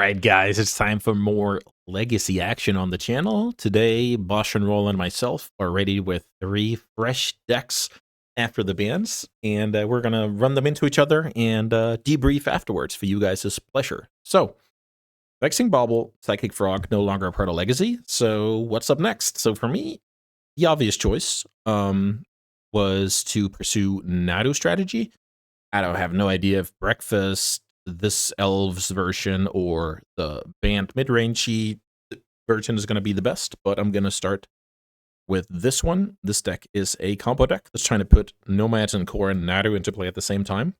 Alright guys, it's time for more legacy action on the channel. Today, BoshNRoll and myself are ready with 3 fresh decks after the bans, and we're gonna run them into each other and debrief afterwards for you guys' pleasure. So, Vexing Bauble, Psychic Frog, no longer a part of Legacy, so what's up next? So for me, the obvious choice was to pursue Nadu strategy. I don't have no idea if Breakfast, this Elves version, or the banned mid-rangey version is going to be the best, but I'm going to start with this one. This deck is a combo deck that's trying to put Nomads and Core and Nadu into play at the same time.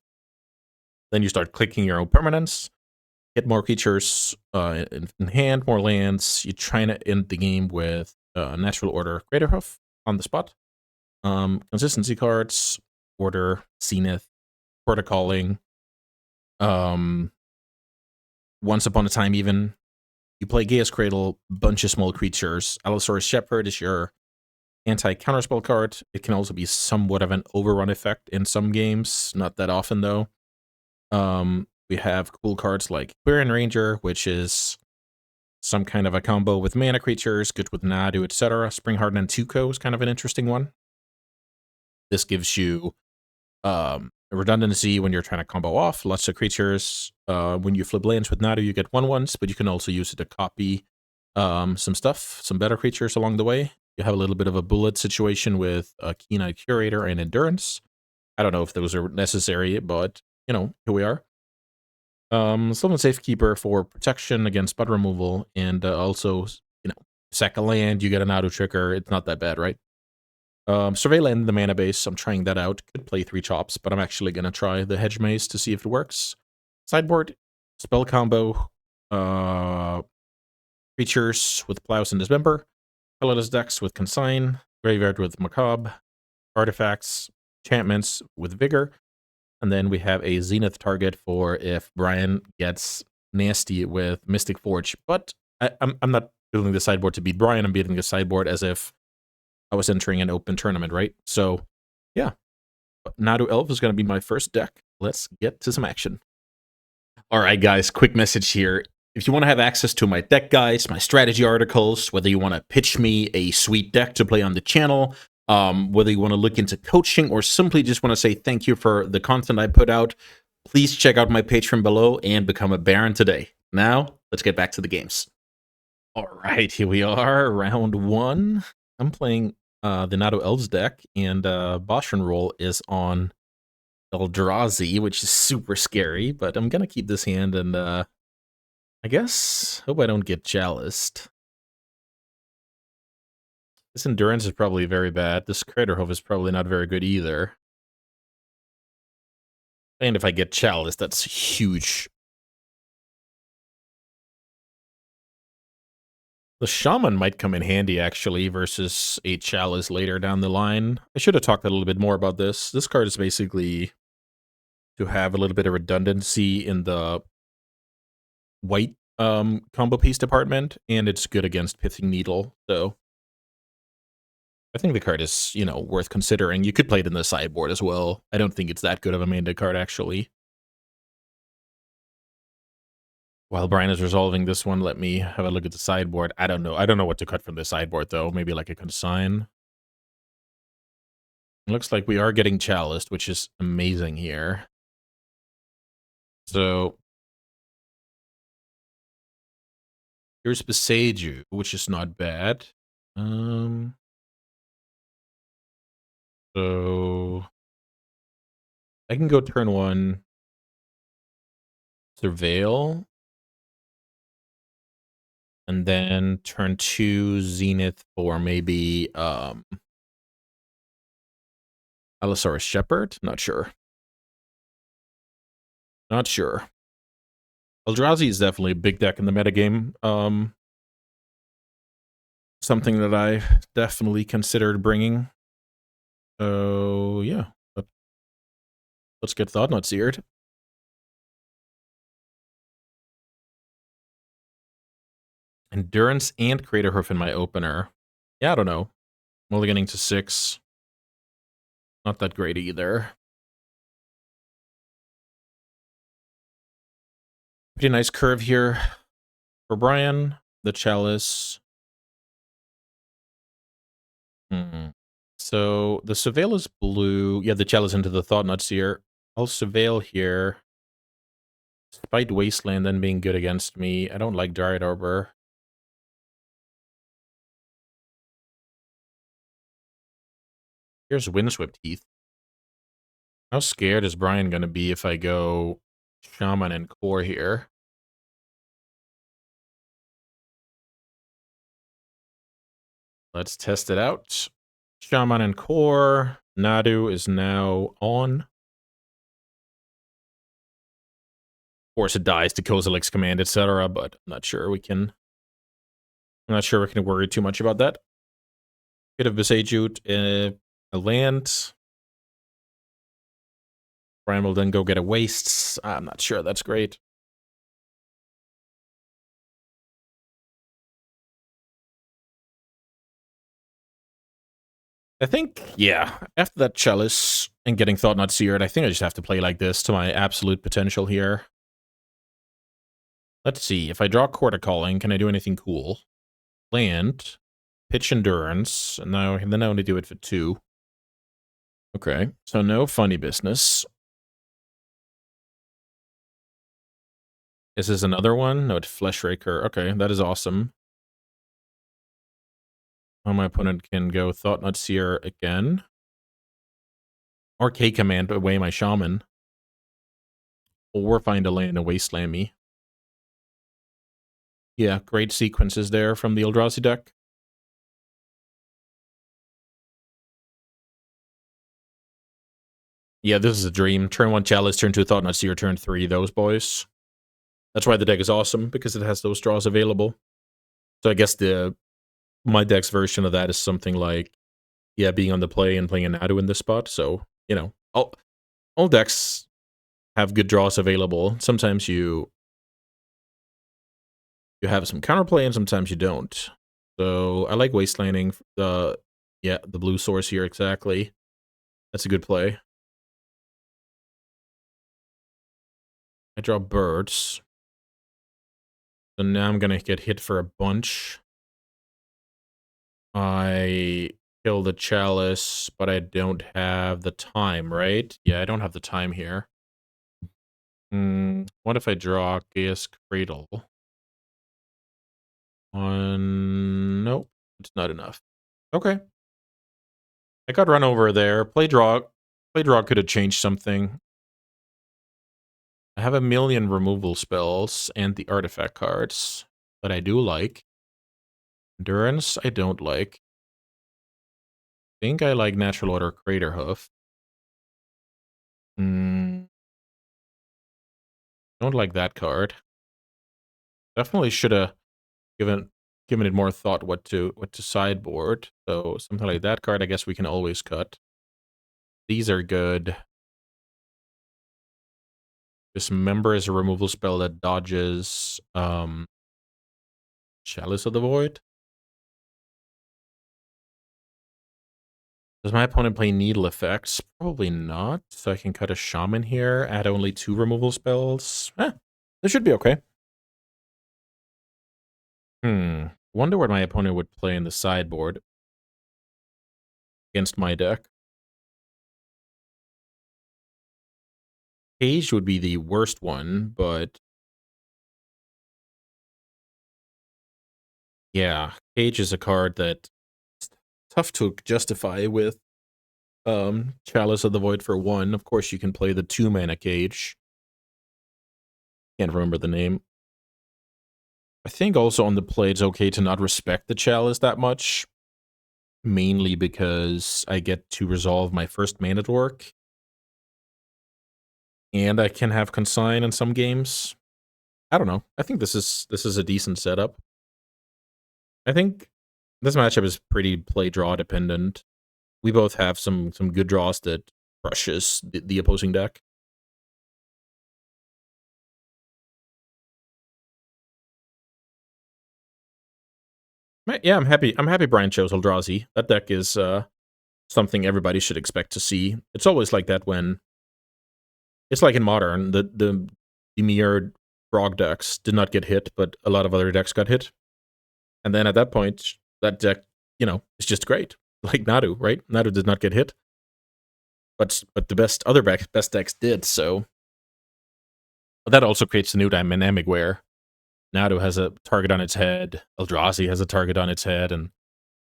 Then you start clicking your own permanents, get more creatures in hand, more lands. You're trying to end the game with Natural Order Greaterhoof on the spot. Consistency cards, Order, Zenith, Protocoling. Once upon a time, even you play Gaia's Cradle, bunch of small creatures. Allosaurus Shepherd is your anti-counterspell card. It can also be somewhat of an overrun effect in some games, not that often though. We have cool cards like Quirion Ranger, which is some kind of a combo with mana creatures, good with Nadu, etc. Springheart and Tuco is kind of an interesting one. This gives you redundancy when you're trying to combo off lots of creatures. When you flip lands with Nadu, you get 1/1s, but you can also use it to copy some stuff, some better creatures along the way. You have a little bit of a bullet situation with Keen-Eyed Curator and Endurance. I don't know if those are necessary, but, you know, here we are. Sylvan Safekeeper for protection against spot removal, and also, you know, sack a land, you get a Nadu trigger. It's not that bad, right? Surveillant, the mana base, I'm trying that out. Could play 3 chops, but I'm actually going to try the Hedge Maze to see if it works. Sideboard, spell combo, creatures with Plows and Dismember, colorless decks with Consign, graveyard with Macabre, artifacts, enchantments with Vigor, and then we have a Zenith target for if Brian gets nasty with Mystic Forge. But I'm not building the sideboard to beat Brian, I'm building the sideboard as if I was entering an open tournament, right? So, yeah. Nadu Elves is going to be my first deck. Let's get to some action. All right, guys, quick message here. If you want to have access to my deck guides, my strategy articles, whether you want to pitch me a sweet deck to play on the channel, whether you want to look into coaching or simply just want to say thank you for the content I put out, please check out my Patreon below and become a Baron today. Now, let's get back to the games. All right, here we are, round 1. I'm playing the Nadu Elves deck, and BoshNRoll is on Eldrazi, which is super scary, but I'm gonna keep this hand, and I guess, hope I don't get jealous. This Endurance is probably very bad. This Craterhoof is probably not very good either. And if I get Chalice, that's huge. The Shaman might come in handy, actually, versus a Chalice later down the line. I should have talked a little bit more about this. This card is basically to have a little bit of redundancy in the white combo piece department, and it's good against Pithing Needle, so I think the card is, you know, worth considering. You could play it in the sideboard as well. I don't think it's that good of a main deck card, actually. While Brian is resolving this one, let me have a look at the sideboard. I don't know. I don't know what to cut from the sideboard, though. Maybe like a Consign. It looks like we are getting Chaliced, which is amazing here. So here's Beseiju, which is not bad. So I can go turn 1, Surveil, and then turn 2, Zenith for maybe Allosaurus Shepherd? Not sure. Not sure. Eldrazi is definitely a big deck in the metagame. Something that I definitely considered bringing. So, yeah. Let's get Thought-Knot Seared. Endurance and Craterhoof in my opener. Yeah, I don't know. Mulliganing to 6. Not that great either. Pretty nice curve here. for Brian, the Chalice. So the Surveil is blue. Yeah, the Chalice into the Thought Knot Seer. I'll Surveil here. Despite Wasteland then being good against me, I don't like Dryad Arbor. Here's Windswept Heath. How scared is Brian going to be if I go Shaman and Core here? Let's test it out. Shaman and Core. Nadu is now on. Of course, it dies to Kozilek's command, etc., but I'm not sure we can... I'm not sure we can worry too much about that. Bit of Besajut, a land. Brian will then go get a Wastes. I'm not sure that's great. I think, yeah, after that Chalice and getting Thought Knot Seared, I think I just have to play like this to my absolute potential here. Let's see, if I draw Court of Calling, can I do anything cool? Land, Pitch Endurance, and then I only do it for 2. Okay, so no funny business. Is this another one? No, it's Fleshraker. Okay, that is awesome. Oh, my opponent can go Thought Knot Seer again. Or K-Command away my Shaman. Or find a land and Wasteland me. Yeah, great sequences there from the Eldrazi deck. Yeah, this is a dream. Turn 1 Chalice, turn 2 Thought Knot Seer, turn 3 those boys. That's why the deck is awesome, because it has those draws available. So I guess my deck's version of that is something like, yeah, being on the play and playing a Nadu in this spot. So, you know, all decks have good draws available. Sometimes you have some counterplay, and sometimes you don't. So I like Wastelanding the blue source here, exactly. That's a good play. I draw birds. So now I'm going to get hit for a bunch. I kill the Chalice, but I don't have the time, right? Yeah, I don't have the time here. What if I draw Gaia's Cradle? Nope, it's not enough. Okay. I got run over there. Play draw could have changed something. I have a million removal spells and the artifact cards that I do like. Endurance, I don't like. I think I like Natural Order Craterhoof. Don't like that card. Definitely should have given it more thought what to sideboard. So something like that card, I guess we can always cut. These are good. Dismember is a removal spell that dodges Chalice of the Void. Does my opponent play Needle Effects? Probably not. So I can cut a Shaman here, add only 2 removal spells. This should be okay. Wonder what my opponent would play in the sideboard against my deck. Cage would be the worst one, but yeah, Cage is a card that it's tough to justify with Chalice of the Void for 1. Of course, you can play the 2-mana Cage. Can't remember the name. I think also on the play it's okay to not respect the Chalice that much. Mainly because I get to resolve my first mana dork. And I can have Consign in some games. I don't know. I think this is a decent setup. I think this matchup is pretty play-draw dependent. We both have some good draws that crushes the opposing deck. Yeah, I'm happy Brian chose Eldrazi. That deck is something everybody should expect to see. It's always like that when... It's like in Modern, the mirrored frog decks did not get hit, but a lot of other decks got hit. And then at that point, that deck, is just great. Like Nadu, right? Nadu did not get hit, but the best decks did. So that also creates a new dynamic where Nadu has a target on its head, Eldrazi has a target on its head, and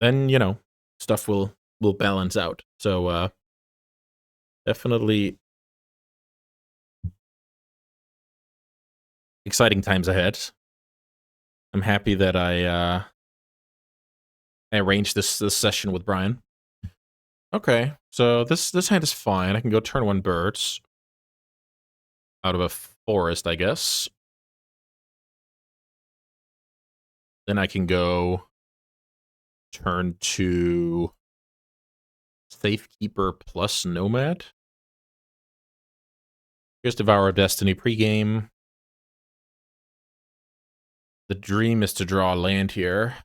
then stuff will balance out. So definitely exciting times ahead. I'm happy that I arranged this session with Brian. Okay, so this hand is fine. I can go turn 1 birds out of a forest, I guess. Then I can go turn 2 Safekeeper plus Nomad. Here's Devour of Destiny pregame. The dream is to draw a land here,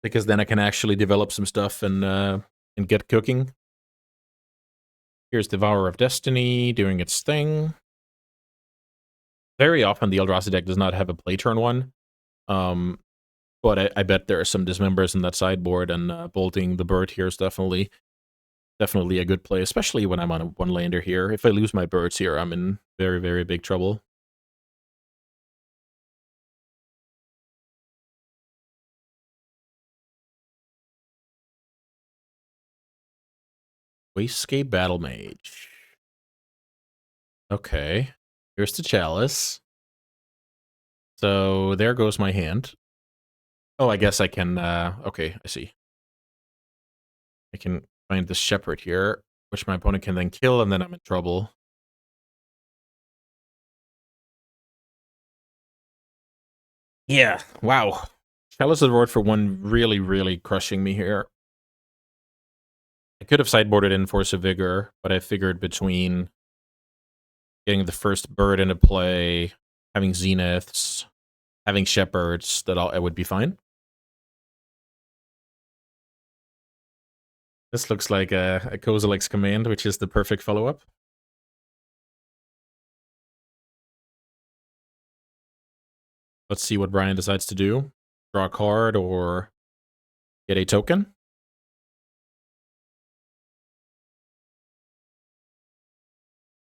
because then I can actually develop some stuff and get cooking. Here's Devourer of Destiny doing its thing. Very often the Eldrazi deck does not have a play turn 1, but I bet there are some dismembers in that sideboard, and bolting the bird here is definitely a good play, especially when I'm on a 1-lander here. If I lose my birds here, I'm in very, very big trouble. Wastegate Battle Mage. Okay. Here's the Chalice. So there goes my hand. Oh, I guess I can, okay, I see. I can find the Shepherd here, which my opponent can then kill, and then I'm in trouble. Yeah, wow. Chalice's Roar for 1 really, really crushing me here. I could have sideboarded in Force of Vigor, but I figured between getting the first bird into play, having Zeniths, having Shepherds, that I would be fine. This looks like a Kozilek's Command, which is the perfect follow-up. Let's see what Brian decides to do. Draw a card or get a token.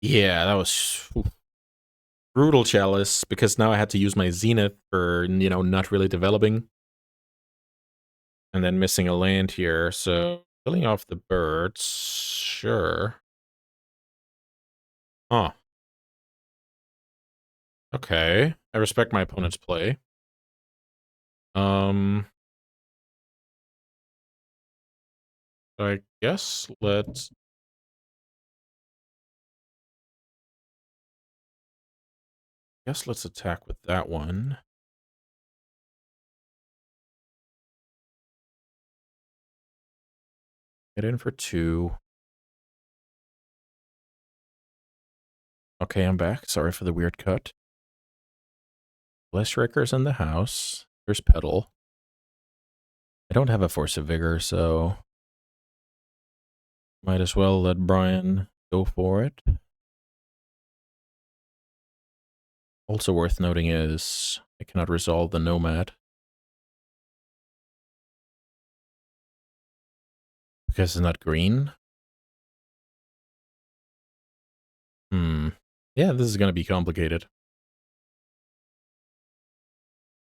Yeah, that was brutal Chalice, because now I had to use my Zenith for, not really developing. And then missing a land here, so killing off the birds, sure. Huh. Okay. I respect my opponent's play. I guess let's attack with that one. Get in for 2. Okay, I'm back. Sorry for the weird cut. Bless Wrecker's in the house. Here's Petal. I don't have a Force of Vigor, so might as well let Brian go for it. Also worth noting is I cannot resolve the Nomad, because it's not green. Yeah, this is going to be complicated.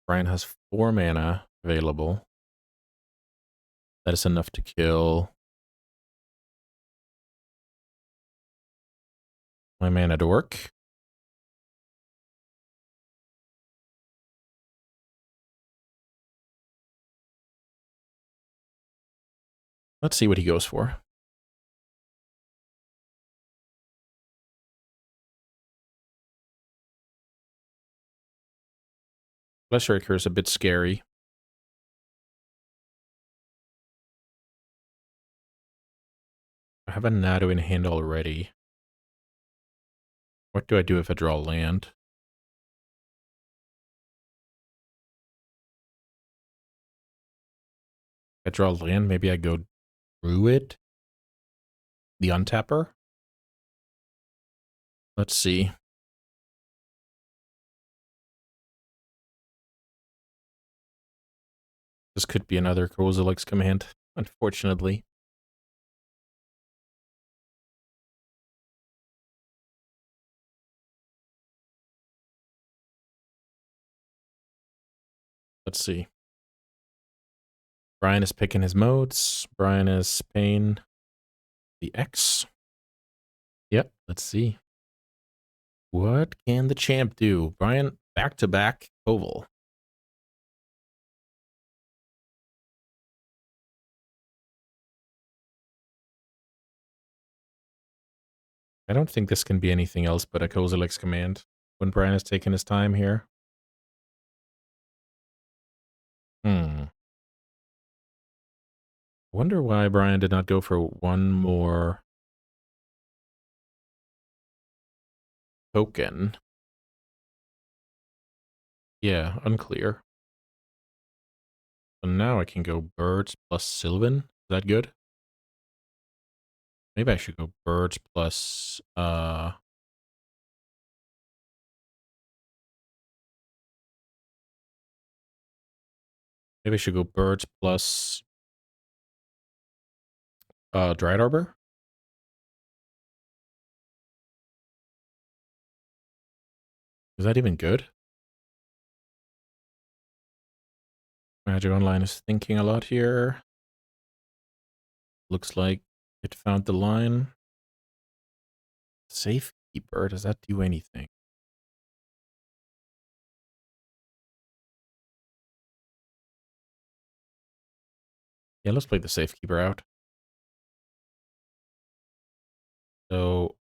Brian has 4 mana available. That is enough to kill my mana dork. Let's see what he goes for. Fleshraker is a bit scary. I have a Nadu in hand already. What do I do if I draw land? If I draw land, maybe I go Druid? The untapper? Let's see. This could be another Kozilek's command, unfortunately. Let's see. Brian is picking his modes. Brian is paying the X. Yep, let's see. What can the champ do? Brian, back-to-back oval. I don't think this can be anything else but a Kozilek's command when Brian has taken his time here. Wonder why Brian did not go for one more token. Yeah, unclear. So now I can go birds plus Sylvan. Is that good? Maybe I should go birds plus maybe I should go birds plus Dried Arbor. Is that even good? Magic Online is thinking a lot here. Looks like it found the line. Safekeeper, does that do anything? Yeah, let's play the Safekeeper out. So,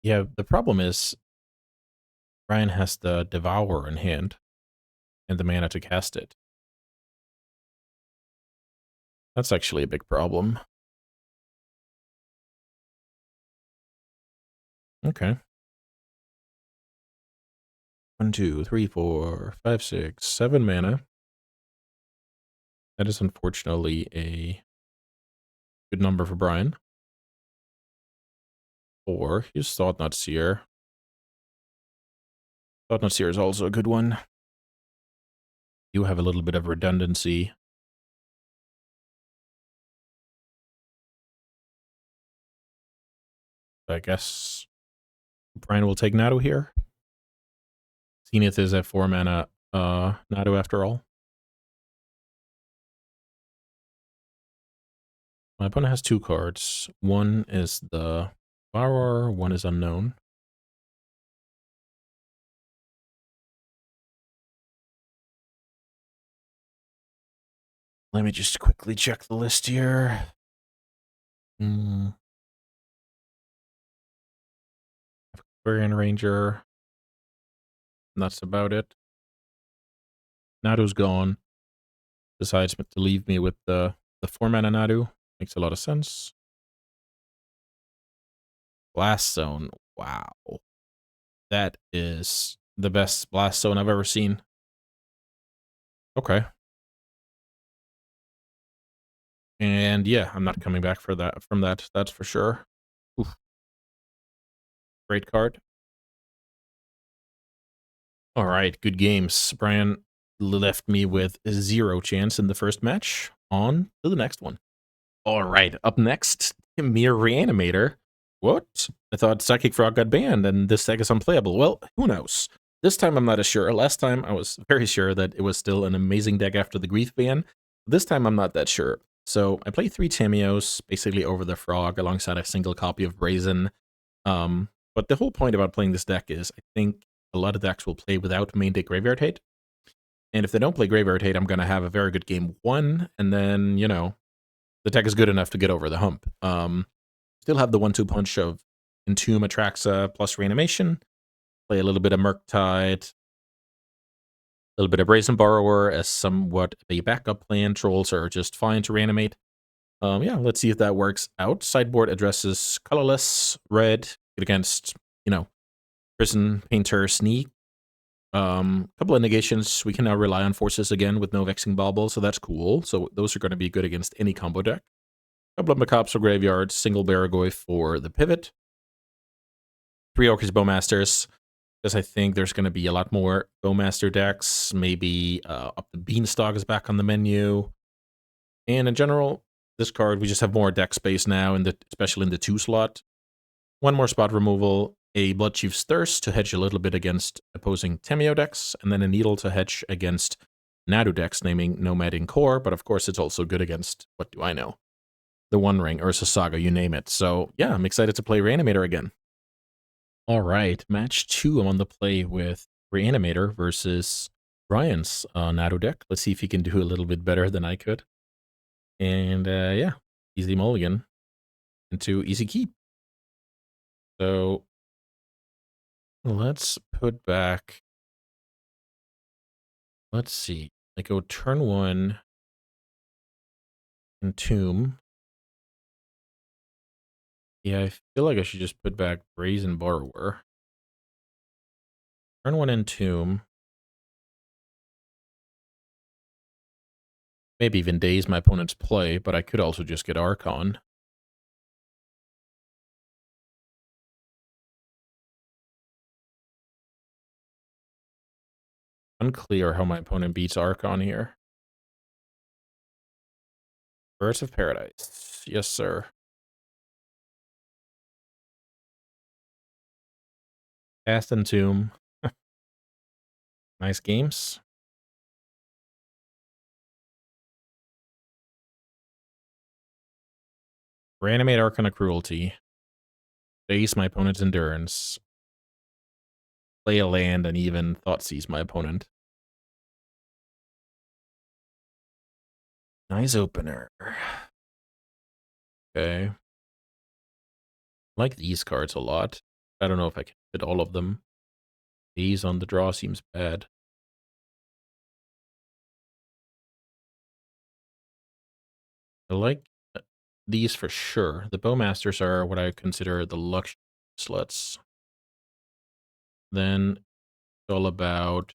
yeah, the problem is Brian has the Devour in hand and the mana to cast it. That's actually a big problem. Okay. 1, 2, 3, 4, 5, 6, 7 mana. That is unfortunately a good number for Brian. 4. Here's Thought-Knot Seer. Thought-Knot Seer is also a good one. You have a little bit of redundancy. I guess Brian will take Nadu here. Zenith is at 4 mana Nadu after all. My opponent has 2 cards. One is the Devourer, one is Unknown. Let me just quickly check the list here. Aquarian Ranger. And that's about it. Nadu's gone. Decides to leave me with the 4 mana Nadu. Makes a lot of sense. Blast Zone. Wow. That is the best Blast Zone I've ever seen. Okay. And yeah, I'm not coming back from that. That's for sure. Oof. Great card. All right, good games. Brian left me with 0 chance in the first match. On to the next one. All right, up next, Mere Reanimator. What? I thought Psychic Frog got banned and this deck is unplayable. Well, who knows? This time I'm not as sure. Last time I was very sure that it was still an amazing deck after the Grief ban. This time I'm not that sure. So I play 3 Tamios, basically over the Frog, alongside a single copy of Brazen. But the whole point about playing this deck is I think a lot of decks will play without main deck Graveyard Hate. And if they don't play Graveyard Hate, I'm going to have a very good game 1, and then, you know, the deck is good enough to get over the hump. Still have the 1-2 punch of Entomb, Atraxa, plus Reanimation. Play a little bit of Murktide. A little bit of Brazen Borrower as somewhat a backup plan. Trolls are just fine to reanimate. Yeah, let's see if that works out. Sideboard addresses colorless, red, good against, you know, Prison, Painter, Sneak. Couple of negations. We can now rely on forces again with no Vexing Bauble, so that's cool. So those are going to be good against any combo deck. Couple of Macabres or Graveyards, single Baragoy for the pivot. 3 Orcish Bowmasters, because I think there's going to be a lot more Bowmaster decks. Maybe Up the Beanstalk is back on the menu. And in general, this card, we just have more deck space now, especially in the 2 slot. 1 more spot removal, a Bloodchief's Thirst to hedge a little bit against opposing Temio decks, and then a Needle to hedge against Nadu decks, naming Nomad in Core, but of course it's also good against, what do I know? The One Ring, Ursa Saga, you name it. So yeah, I'm excited to play Reanimator again. All right, match 2, I'm on the play with Reanimator versus Brian's Nadu deck. Let's see if he can do a little bit better than I could. And yeah, easy mulligan into easy keep. So let's put back, let's see, I go turn 1 Entomb. Yeah, I feel like I should just put back Brazen Borrower. Turn 1 Entomb. Maybe even daze my opponent's play, but I could also just get Archon. Unclear how my opponent beats Archon here. Birds of Paradise. Yes, sir. Cast Entomb. Nice games. Reanimate Arcana Cruelty. Base my opponent's Endurance. Play a land and even Thoughtseize my opponent. Nice opener. Okay. I like these cards a lot. I don't know if I can fit all of them. These on the draw seems bad. I like these for sure. The Bowmasters are what I consider the luxury slots. Then it's all about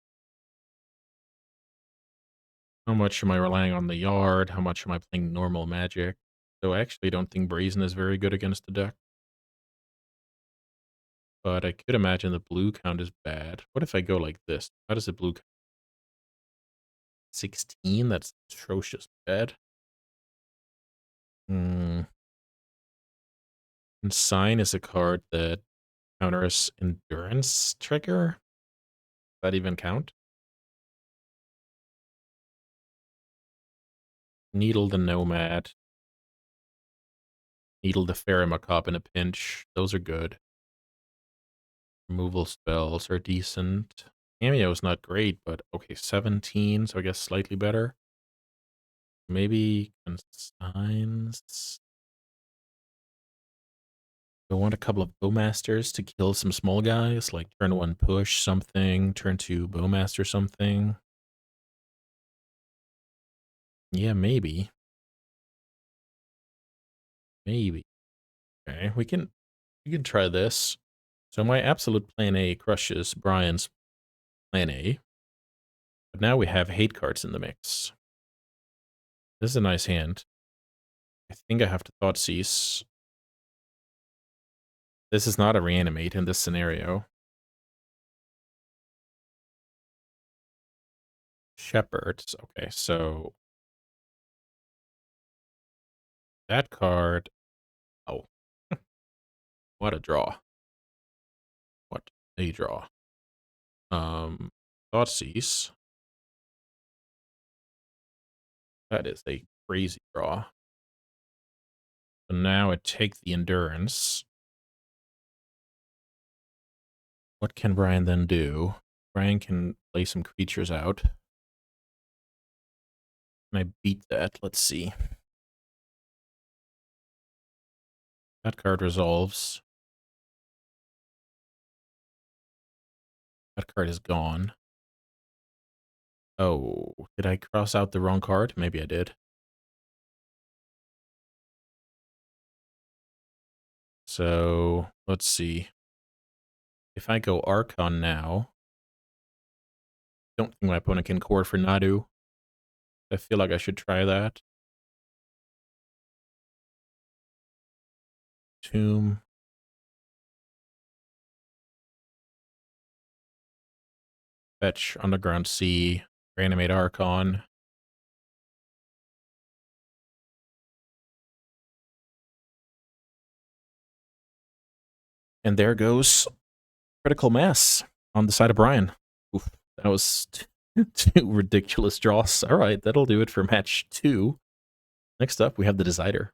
how much am I relying on the yard? How much am I playing normal Magic? So I actually don't think Brazen is very good against the deck. But I could imagine the blue count is bad. What if I go like this? How does the blue count? 16? That's atrocious bad. And Sign is a card that counters Endurance trigger. Does that even count? Needle the Nomad. Needle the Macabre in a pinch. Those are good. Removal spells are decent. Cameo is not great, but okay, 17, so I guess slightly better. Maybe Consigns. I want a couple of Bowmasters to kill some small guys, like turn 1 push something, turn 2 Bowmaster something. Yeah, maybe. Maybe. Okay, we can try this. So my absolute plan A crushes Brian's plan A. But now we have hate cards in the mix. This is a nice hand. I think I have to Thoughtseize. This is not a Reanimate in this scenario. Shepherds. Okay, so that card. Oh, what a draw. What a draw. Thoughtseize. That is a crazy draw. So now I take the Endurance. What can Brian then do? Brian can play some creatures out. Can I beat that? Let's see. That card resolves. That card is gone. Oh, did I cross out the wrong card? Maybe I did. So, let's see. If I go Archon now, I don't think my opponent can core for Nadu. I feel like I should try that. Tomb. Fetch, Underground Sea, Reanimate Archon. And there goes Critical Mass on the side of Brian. Oof, that was two ridiculous draws. All right, that'll do it for match 2. Next up, we have the Decider.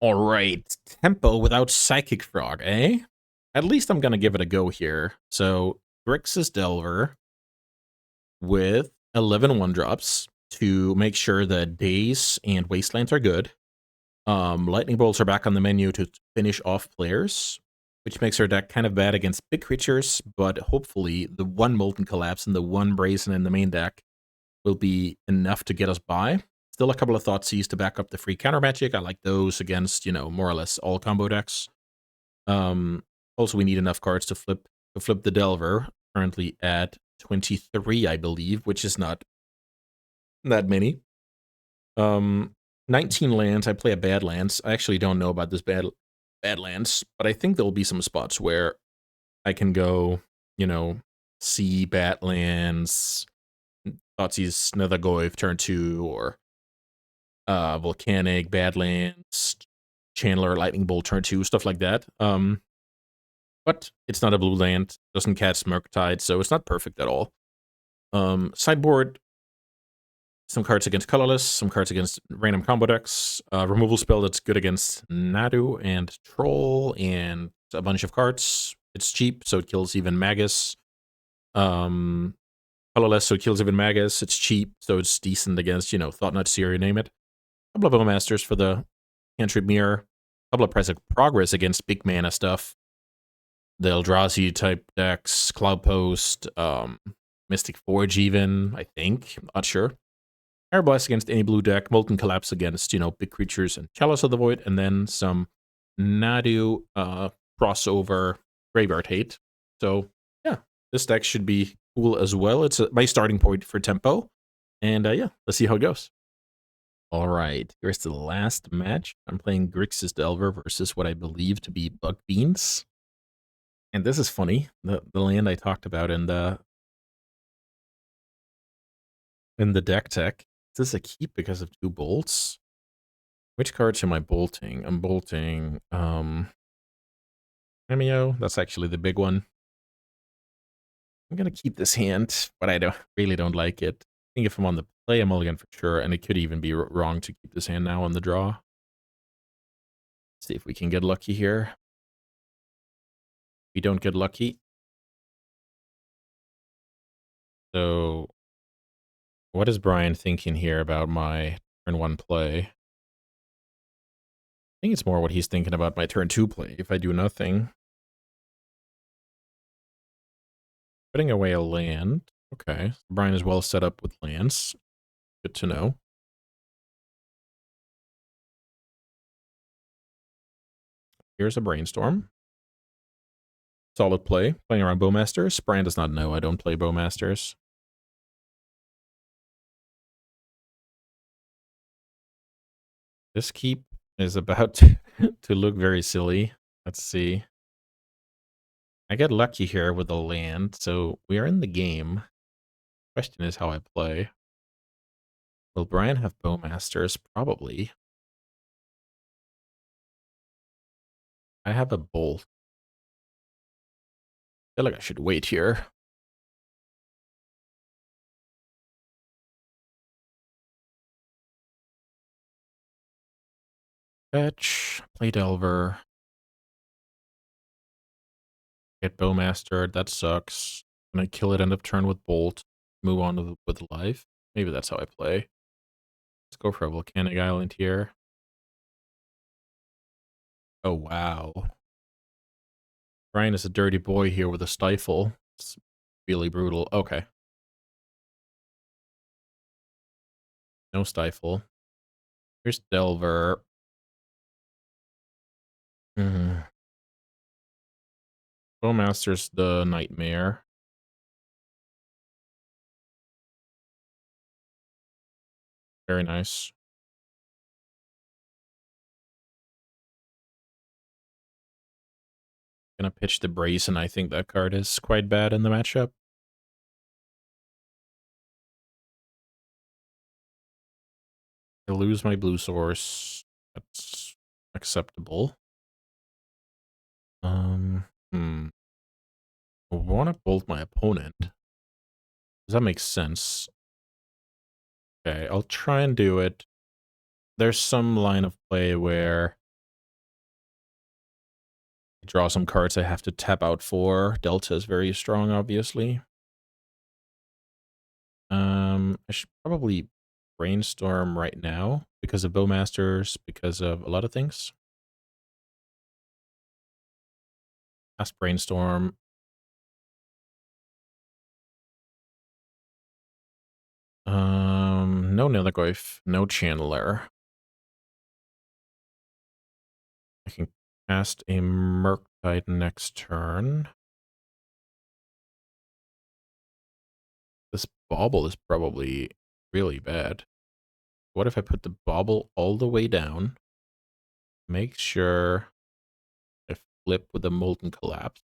All right, Tempo without Psychic Frog, eh? At least I'm going to give it a go here. So, Grixis Delver with 11 1-drops to make sure that Days and Wastelands are good. Lightning Bolts are back on the menu to finish off players, which makes our deck kind of bad against big creatures, but hopefully the one Molten Collapse and the one Brazen in the main deck will be enough to get us by. Still a couple of Thoughtseize to back up the free counter magic. I like those against, more or less all combo decks. Also, we need enough cards to flip the Delver, currently at 23, I believe, which is not that many. 19 lands. I play a Badlands. I actually don't know about this Badlands, but I think there'll be some spots where I can go, Sea Badlands, Thoughtseize Nethergoyf turn 2, or Volcanic Badlands, Chandler Lightning Bolt turn 2, stuff like that. But it's not a blue land, doesn't catch Murktide, so it's not perfect at all. Sideboard, some cards against colorless, some cards against random combo decks, removal spell that's good against Nadu and Troll, and a bunch of cards. It's cheap, so it kills even Magus. Colorless, so it kills even Magus. It's cheap, so it's decent against, Thought-Knot Seer, you name it. A couple of Bowmasters for the Cantrip Mirror. A couple of Price of Progress against big mana stuff. The Eldrazi type decks, Cloud Post, Mystic Forge even, I think. I'm not sure. Air Blast against any blue deck, Molten Collapse against, big creatures and Chalice of the Void, and then some Nadu crossover Graveyard Hate. So, yeah, this deck should be cool as well. It's my starting point for Tempo. And, yeah, let's see how it goes. All right, here's the last match. I'm playing Grixis Delver versus what I believe to be Bug Beans. And this is funny. The land I talked about in the deck tech. Is this a keep because of 2 bolts? Which cards am I bolting? I'm bolting Cameo. That's actually the big one. I'm gonna keep this hand, but I really don't like it. I think if I'm on the play, I'm mulligan for sure, and it could even be wrong to keep this hand now on the draw. See if we can get lucky here. We don't get lucky. So, what is Brian thinking here about my turn 1 play? I think it's more what he's thinking about my turn 2 play if I do nothing. Putting away a land. Okay. Brian is well set up with lands. Good to know. Here's a Brainstorm. Solid play. Playing around Bowmasters. Brian does not know I don't play Bowmasters. This keep is about to look very silly. Let's see. I get lucky here with a land, so we are in the game. Question is how I play. Will Brian have Bowmasters? Probably. I have a Bolt. I feel like I should wait here. Fetch. Play Delver. Get Bowmaster. That sucks. Gonna kill it end of turn with Bolt. Move on with life. Maybe that's how I play. Let's go for a Volcanic Island here. Oh, wow. Brian is a dirty boy here with a Stifle. It's really brutal. Okay. No Stifle. Here's Delver. Bowmaster's the Nightmare. Very nice. Gonna pitch the Brazen. I think that card is quite bad in the matchup. I lose my blue source. That's acceptable. Hmm. I want to bolt my opponent. Does that make sense? Okay, I'll try and do it. There's some line of play where I draw some cards I have to tap out for. Delta is very strong, obviously. I should probably brainstorm right now because of Bowmasters, because of a lot of things. Last brainstorm. No Nilligoyf, no Channeler. I can cast a Murktide next turn. This bauble is probably really bad. What if I put the bauble all the way down? Make sure I flip with the Molten Collapse.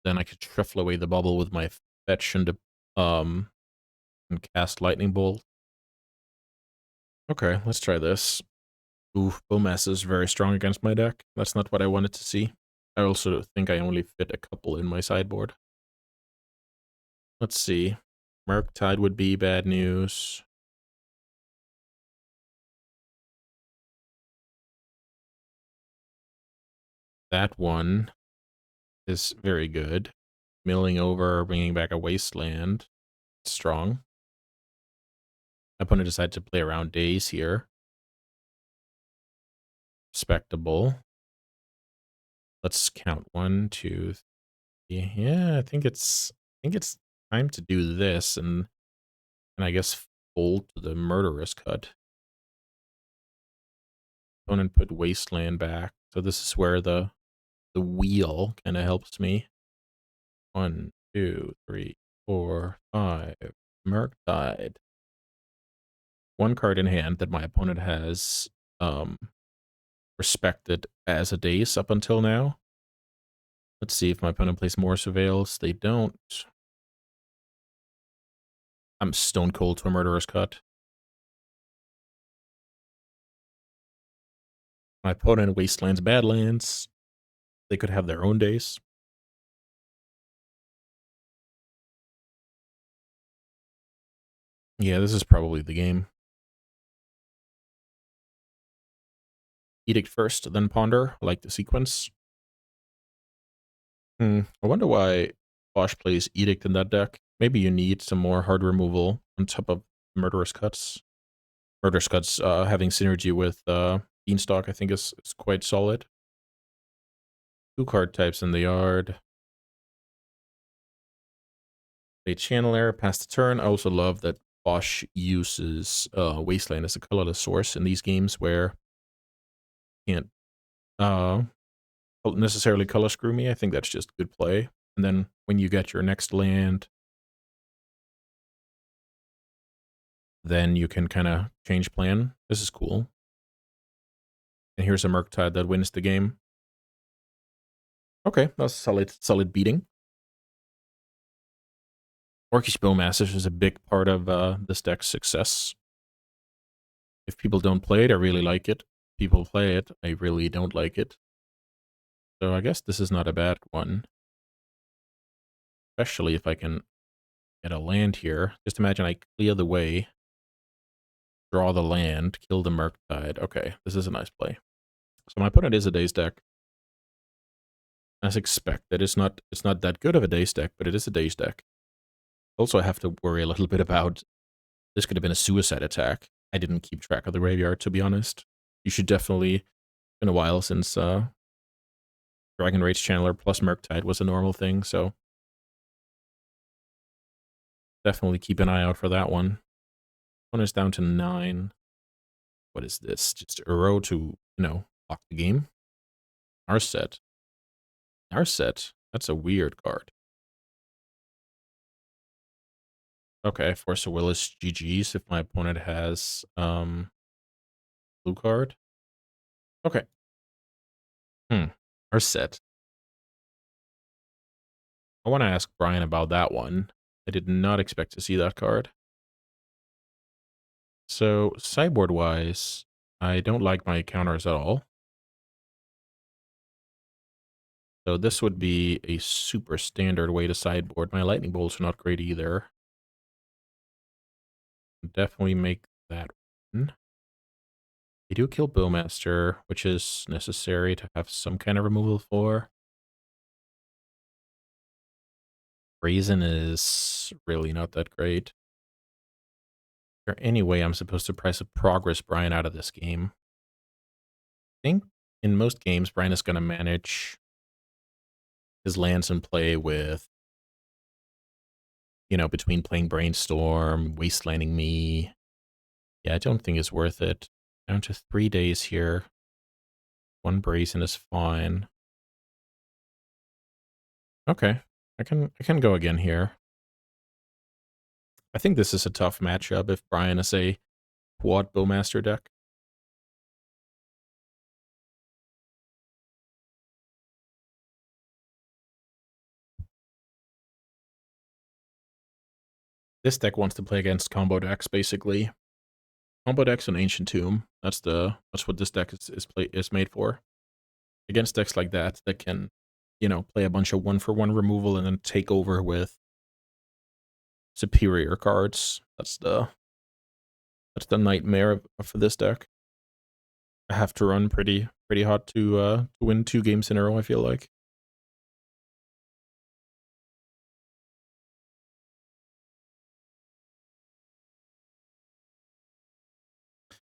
Then I could shuffle away the bubble with my fetch and cast Lightning Bolt. Okay, let's try this. Ooh, Bowmaster is very strong against my deck. That's not what I wanted to see. I also think I only fit a couple in my sideboard. Let's see. Murktide would be bad news. That one is very good. Milling over, bringing back a Wasteland. Strong. My opponent decided to play around Daze here. Respectable. Let's count 1, 2, 3. Yeah, I think it's time to do this and I guess fold to the Murderous Cut. Opponent put Wasteland back. So this is where the wheel kind of helps me. 1, 2, 3, 4, 5. Murktide. One card in hand that my opponent has respected as a Daze up until now. Let's see if my opponent plays more Surveils. They don't. I'm stone cold to a Murderous Cut. My opponent Wastelands Badlands. They could have their own Daze. Yeah, this is probably the game. Edict first, then Ponder. I like the sequence. I wonder why Bosch plays Edict in that deck. Maybe you need some more hard removal on top of Murderous Cuts. Murderous Cuts having synergy with Beanstalk, I think, is quite solid. 2 card types in the yard. Play Channeler, pass the turn. I also love that Bosch uses Wasteland as a colorless source in these games where you can't necessarily color screw me. I think that's just good play. And then when you get your next land, then you can kind of change plan. This is cool. And here's a Murktide that wins the game. Okay, that's solid beating. Orcish Bowmasters is a big part of this deck's success. If people don't play it, I really like it. People play it, I really don't like it. So I guess this is not a bad one. Especially if I can get a land here. Just imagine I clear the way, draw the land, kill the Murktide. Okay, this is a nice play. So my opponent is a Daze deck. As expected, it's not that good of a Daze deck, but it is a Daze deck. Also, I have to worry a little bit about this could have been a suicide attack. I didn't keep track of the graveyard, to be honest. You should definitely, it's been a while since Dragon Rage Channeler plus Murktide was a normal thing, so definitely keep an eye out for that one. One is down to 9. What is this? Just a row to, lock the game? Narset. Narset? That's a weird card. Okay, Force of Will is GG's if my opponent has blue card. Okay. Narset. I want to ask Brian about that one. I did not expect to see that card. So sideboard-wise, I don't like my counters at all. So this would be a super standard way to sideboard. My lightning bolts are not great either. Definitely make that one. They do kill Bowmaster, which is necessary to have some kind of removal for. Brazen is really not that great. Is there any way I'm supposed to press a Progress Brian out of this game? I think in most games, Brian is going to manage his lands in play with, you know, between playing Brainstorm, wastelanding me. Yeah, I don't think it's worth it. Down to 3 days here. One Brazen is fine. Okay, I can go again here. I think this is a tough matchup if Brian is a quad Bowmaster deck. This deck wants to play against combo decks, basically. Combo decks and Ancient Tomb. That's what this deck is made for. Against decks like that can, you know, play a bunch of 1-for-1 removal and then take over with superior cards. That's the nightmare for this deck. I have to run pretty hot to win 2 games in a row, I feel like.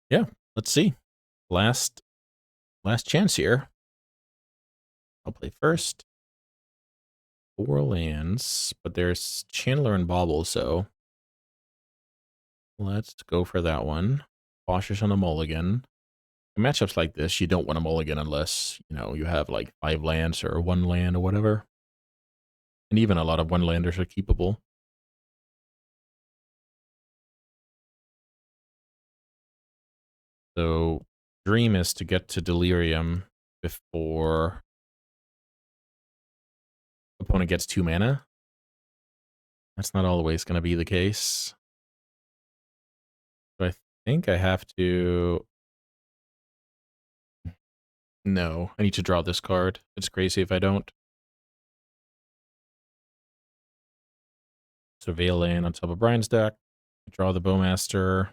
Yeah, let's see. Last chance here. I'll play first. 4 lands, but there's Chandler and Bauble, so let's go for that one. Bosh is on a mulligan. In matchups like this, you don't want a mulligan unless, you know, you have like 5 lands or 1 land or whatever. And even a lot of 1-landers are keepable. So dream is to get to Delirium before opponent gets 2 mana. That's not always going to be the case. So I think I have to... No, I need to draw this card. It's crazy if I don't. Surveil land on top of Brian's deck. Draw the Bowmaster.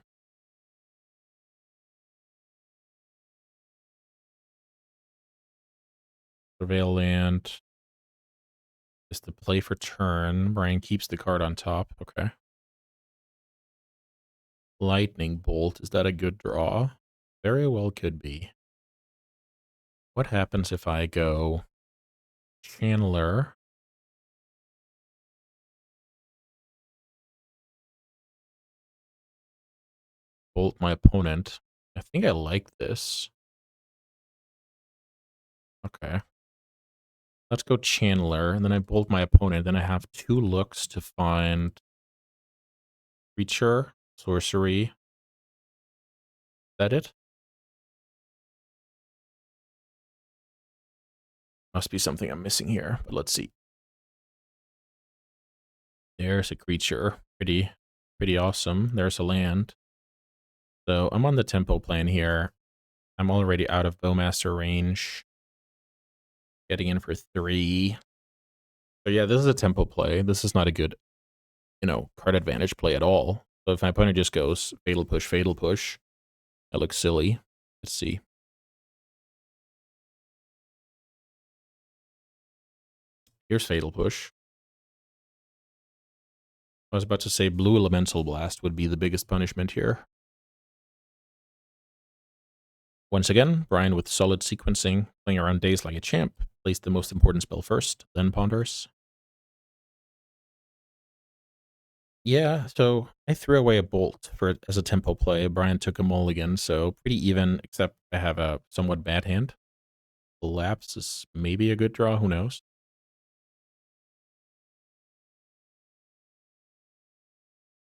Surveil land is the play for turn. Brian keeps the card on top. Okay. Lightning Bolt. Is that a good draw? Very well could be. What happens if I go Channeler? Bolt my opponent. I think I like this. Okay. Let's go Channeler, and then I bolt my opponent. Then I have 2 looks to find Creature, Sorcery. Is that it? Must be something I'm missing here, but let's see. There's a creature. Pretty awesome. There's a land. So I'm on the tempo plan here. I'm already out of Bowmaster range. Getting in for 3. So yeah, this is a tempo play. This is not a good, you know, card advantage play at all. So if my opponent just goes Fatal Push, that looks silly. Let's see. Here's Fatal Push. I was about to say Blue Elemental Blast would be the biggest punishment here. Once again, Brian with solid sequencing, playing around days like a champ. Plays the most important spell first, then ponders. Yeah, so I threw away a bolt as a tempo play. Brian took a mulligan, so pretty even, except I have a somewhat bad hand. Collapse is maybe a good draw, who knows?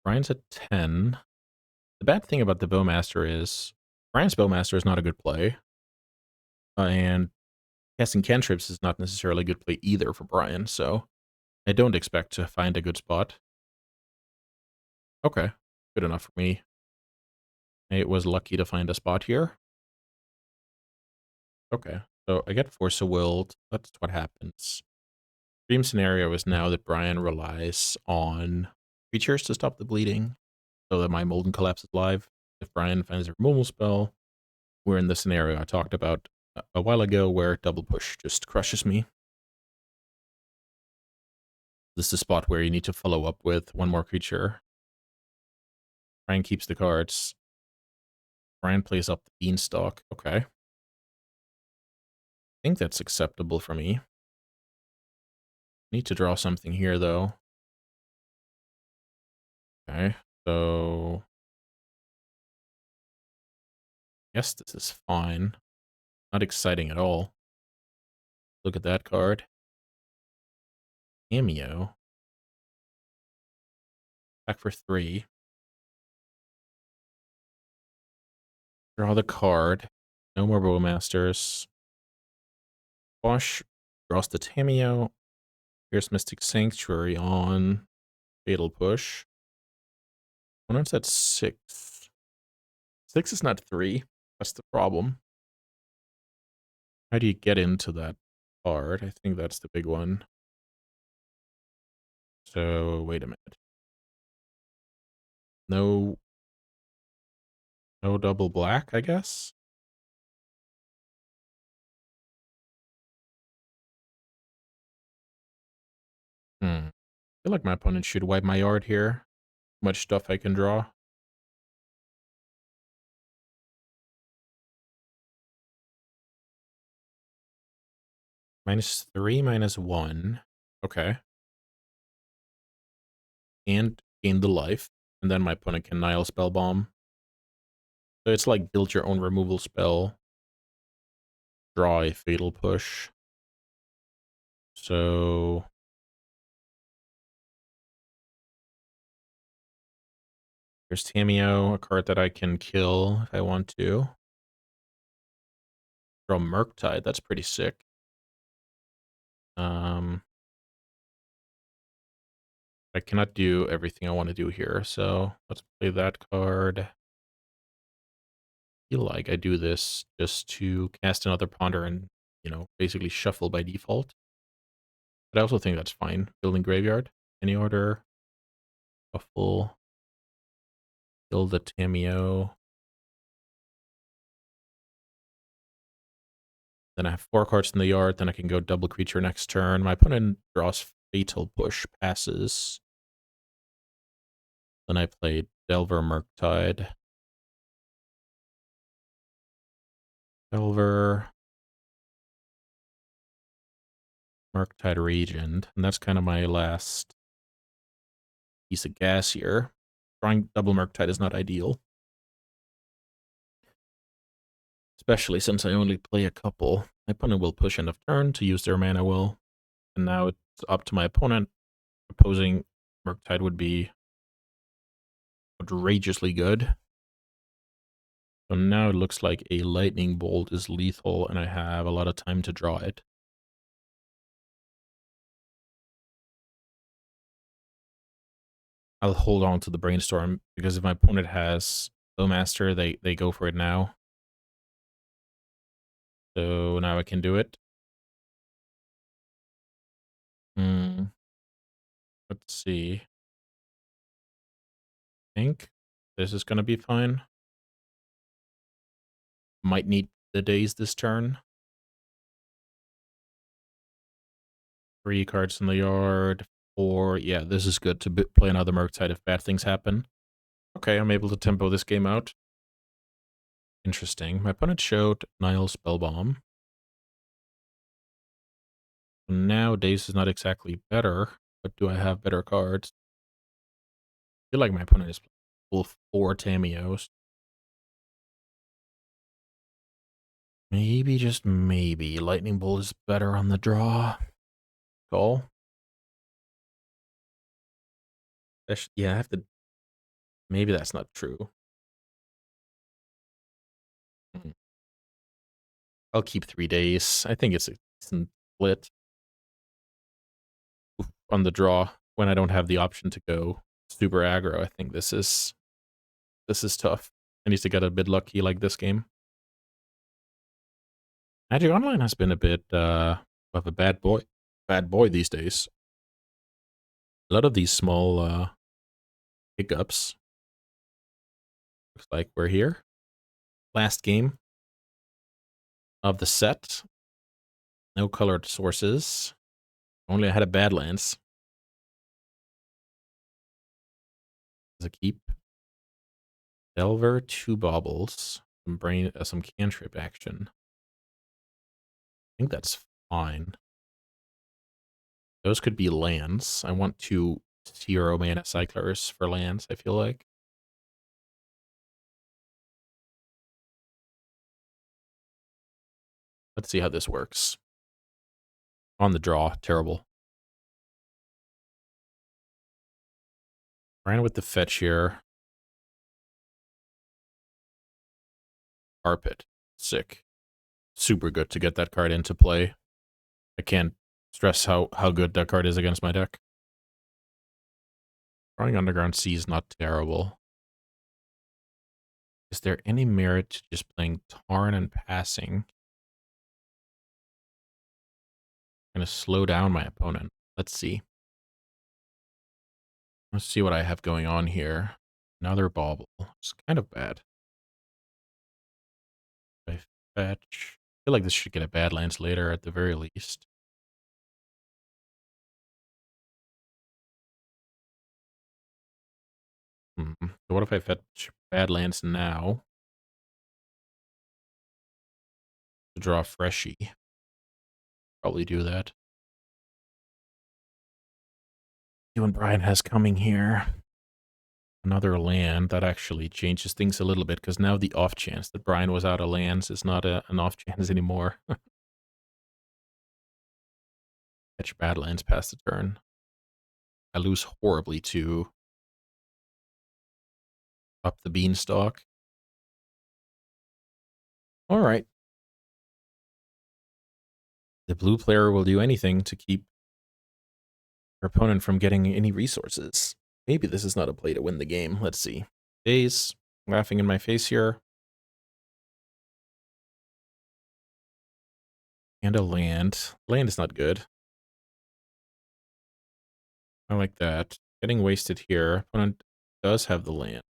Brian's at 10. The bad thing about the Bowmaster is Brian's Bowmaster is not a good play. And casting cantrips is not necessarily a good play either for Brian, so I don't expect to find a good spot. Okay, good enough for me. It was lucky to find a spot here. Okay, so I get Force of Will. That's what happens. Dream scenario is now that Brian relies on creatures to stop the bleeding, so that my Molten Collapse is live. If Brian finds a removal spell, we're in the scenario I talked about a while ago where Double Push just crushes me. This is a spot where you need to follow up with one more creature. Brian keeps the cards. Brian plays up the Beanstalk. Okay. I think that's acceptable for me. Need to draw something here, though. Okay, so... Yes, this is fine. Not exciting at all. Look at that card. Cameo. Back for 3. Draw the card. No more Bowmasters. Bosh draws the Tameo. Here's Mystic Sanctuary on Fatal Push. Opponent's at 6. 6 is not 3. That's the problem. How do you get into that card? I think that's the big one. So, wait a minute. No double black, I guess? I feel like my opponent should wipe my yard here. Much stuff I can draw. -3, -1. Okay. And gain the life. And then my opponent can Nile Spellbomb. So it's like build your own removal spell. Draw a Fatal Push. So... Here's Tameo, a card that I can kill if I want to. Draw Murktide, that's pretty sick. I cannot do everything I want to do here, so let's play that card. I feel like I do this just to cast another Ponder and, you know, basically shuffle by default. But I also think that's fine. Building Graveyard, any order, shuffle, build a Tameo. Then I have 4 cards in the yard, then I can go double creature next turn. My opponent draws Fatal Push, passes. Then I played Delver Murktide. Delver, Murktide Regent, and that's kind of my last piece of gas here. Drawing double Murktide is not ideal. Especially since I only play a couple. My opponent will push end of turn to use their mana will. And now it's up to my opponent. Opposing Murktide would be outrageously good. So now it looks like a Lightning Bolt is lethal and I have a lot of time to draw it. I'll hold on to the Brainstorm because if my opponent has Bowmaster, they go for it now. So now I can do it. Let's see. I think this is going to be fine. Might need the days this turn. 3 cards in the yard. 4. Yeah, this is good to play another Murktide if bad things happen. Okay, I'm able to tempo this game out. Interesting. My opponent showed Nile Spellbomb. Now Days is not exactly better, but do I have better cards? I feel like my opponent is full 4 Tameos. Maybe, just maybe, Lightning Bolt is better on the draw. Call. Yeah, I have to... Maybe that's not true. I'll keep 3 days. I think it's a decent split on the draw when I don't have the option to go super aggro. I think this is tough. I need to get a bit lucky like this game. Magic Online has been a bit of a bad boy these days. A lot of these small hiccups. Looks like we're here. Last game of the set. No colored sources. Only I had a Badlands. As a keep. Delver, 2 baubles. Some cantrip action. I think that's fine. Those could be lands. I want 2 0 mana cyclers for lands, I feel like. Let's see how this works. On the draw, terrible. Ran with the fetch here. Carpet. Sick. Super good to get that card into play. I can't stress how good that card is against my deck. Drawing Underground Sea is not terrible. Is there any merit to just playing Tarn and passing? I'm going to slow down my opponent. Let's see. Let's see what I have going on here. Another bauble. It's kind of bad. I fetch. I feel like this should get a Badlands later at the very least. So what if I fetch Badlands now? To draw a freshie. Probably do that. See what Brian has coming here. Another land. That actually changes things a little bit, because now the off chance that Brian was out of lands is not an off chance anymore. Fetch Badlands past the turn. I lose horribly to up the beanstalk. All right. The blue player will do anything to keep her opponent from getting any resources. Maybe this is not a play to win the game. Let's see. Days laughing in my face here. And a land. Land is not good. I like that. Getting wasted here. Opponent does have the land.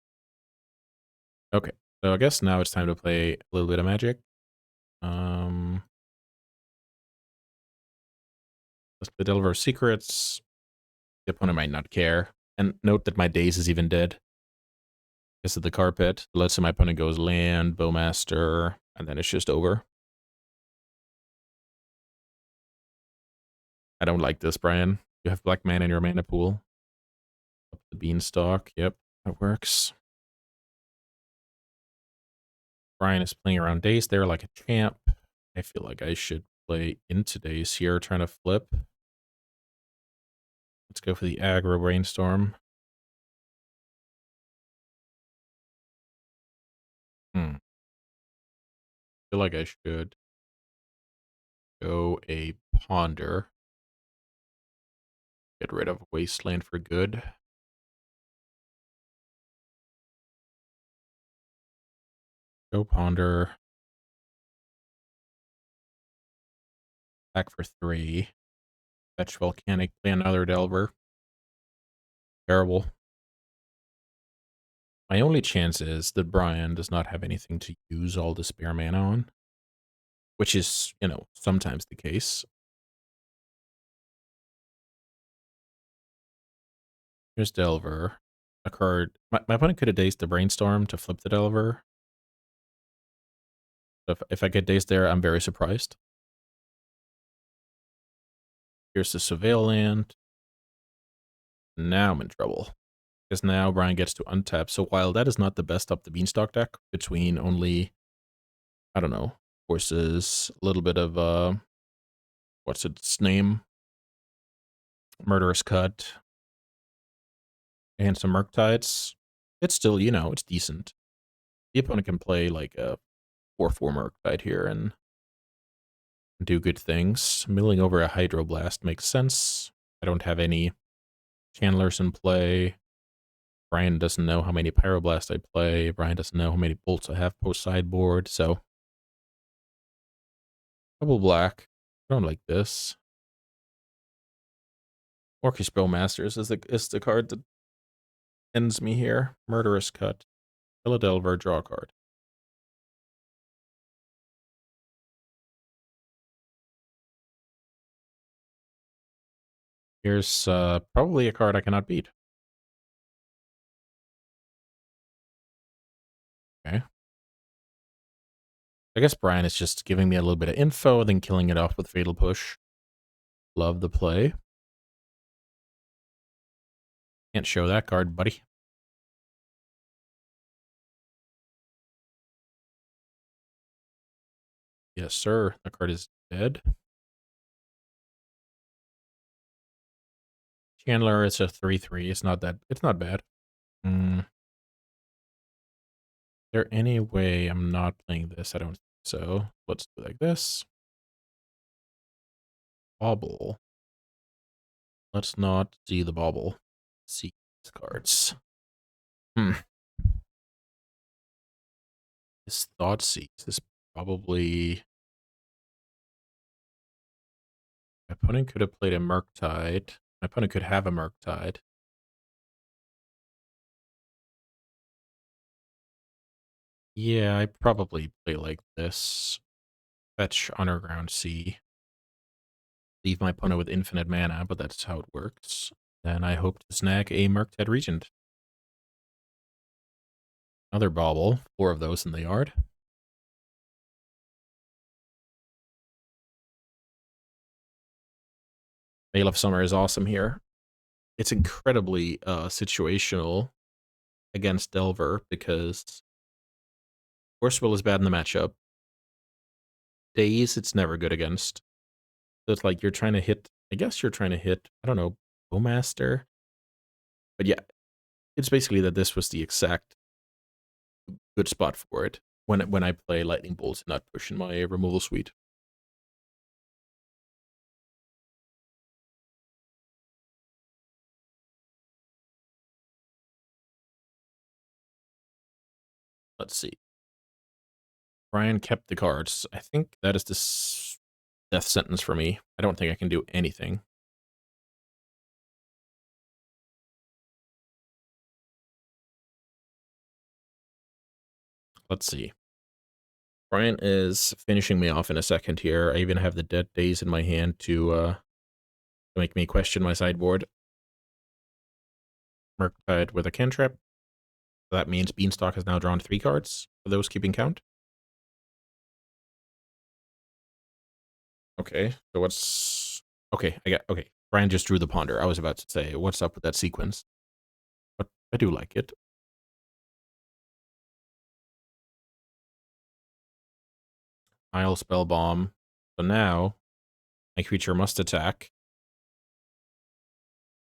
Okay, so I guess now it's time to play a little bit of Magic. Let's play Delver of Secrets. The opponent might not care. And note that my Daze is even dead. Because of the carpet. Let's say my opponent goes land, Bowmaster, and then it's just over. I don't like this, Brian. You have black mana in your mana pool. Up the beanstalk. Yep, that works. Brian is playing around Daze there like a champ. I feel like I should play into Daze here, trying to flip. Let's go for the aggro brainstorm. I feel like I should go a ponder. Get rid of Wasteland for good. Go ponder. Back for 3. Fetch Volcanic, play another Delver. Terrible. My only chance is that Brian does not have anything to use all the spare mana on. Which is, you know, sometimes the case. Here's Delver. A card. My opponent could have dazed the Brainstorm to flip the Delver. So if I get dazed there, I'm very surprised. Here's the Surveil land. Now I'm in trouble. Because now Brian gets to untap. So while that is not the best up the beanstalk deck, between only, I don't know, forces, a little bit of, what's its name? Murderous Cut. And some Murktides. It's still, you know, it's decent. The opponent can play like a 4/4 Murktide here and do good things. Milling over a Hydroblast makes sense. I don't have any channelers in play. Brian doesn't know how many Pyroblast I play. Brian doesn't know how many bolts I have post sideboard. So, double black. I don't like this. Orcish Bowmasters is the card that ends me here. Murderous Cut. Kill a Delver, draw a card. Here's probably a card I cannot beat. Okay. I guess Brian is just giving me a little bit of info, then killing it off with Fatal Push. Love the play. Can't show that card, buddy. Yes, sir. That card is dead. Chandler, it's a 3/3. It's not bad. Is there any way I'm not playing this? I don't think so. Let's do like this. Bobble. Let's not see the bobble. See these cards. This Thoughtseize is probably... My opponent could have played a Murktide. My opponent could have a Murktide. Yeah, I probably play like this. Fetch Underground Sea. Leave my opponent with infinite mana, but that's how it works. Then I hope to snag a Murktide Regent. Another bauble. 4 of those in the yard. Veil of Summer is awesome here. It's incredibly situational against Delver because Force Will is bad in the matchup. Daze, it's never good against. So it's like you're trying to hit, I guess you're trying to hit, I don't know, Bowmaster. But yeah, it's basically that this was the exact good spot for it when I play Lightning Bolts and not push in my removal suite. Let's see. Brian kept the cards. I think that is this death sentence for me. I don't think I can do anything. Let's see. Brian is finishing me off in a second here. I even have the Dead Days in my hand to make me question my sideboard. Murktide with a cantrip. That means Beanstalk has now drawn 3 cards, for those keeping count. Okay, so what's... Okay, okay. Brian just drew the Ponder. I was about to say, what's up with that sequence? But I do like it. Isle Spellbomb. So now, my creature must attack.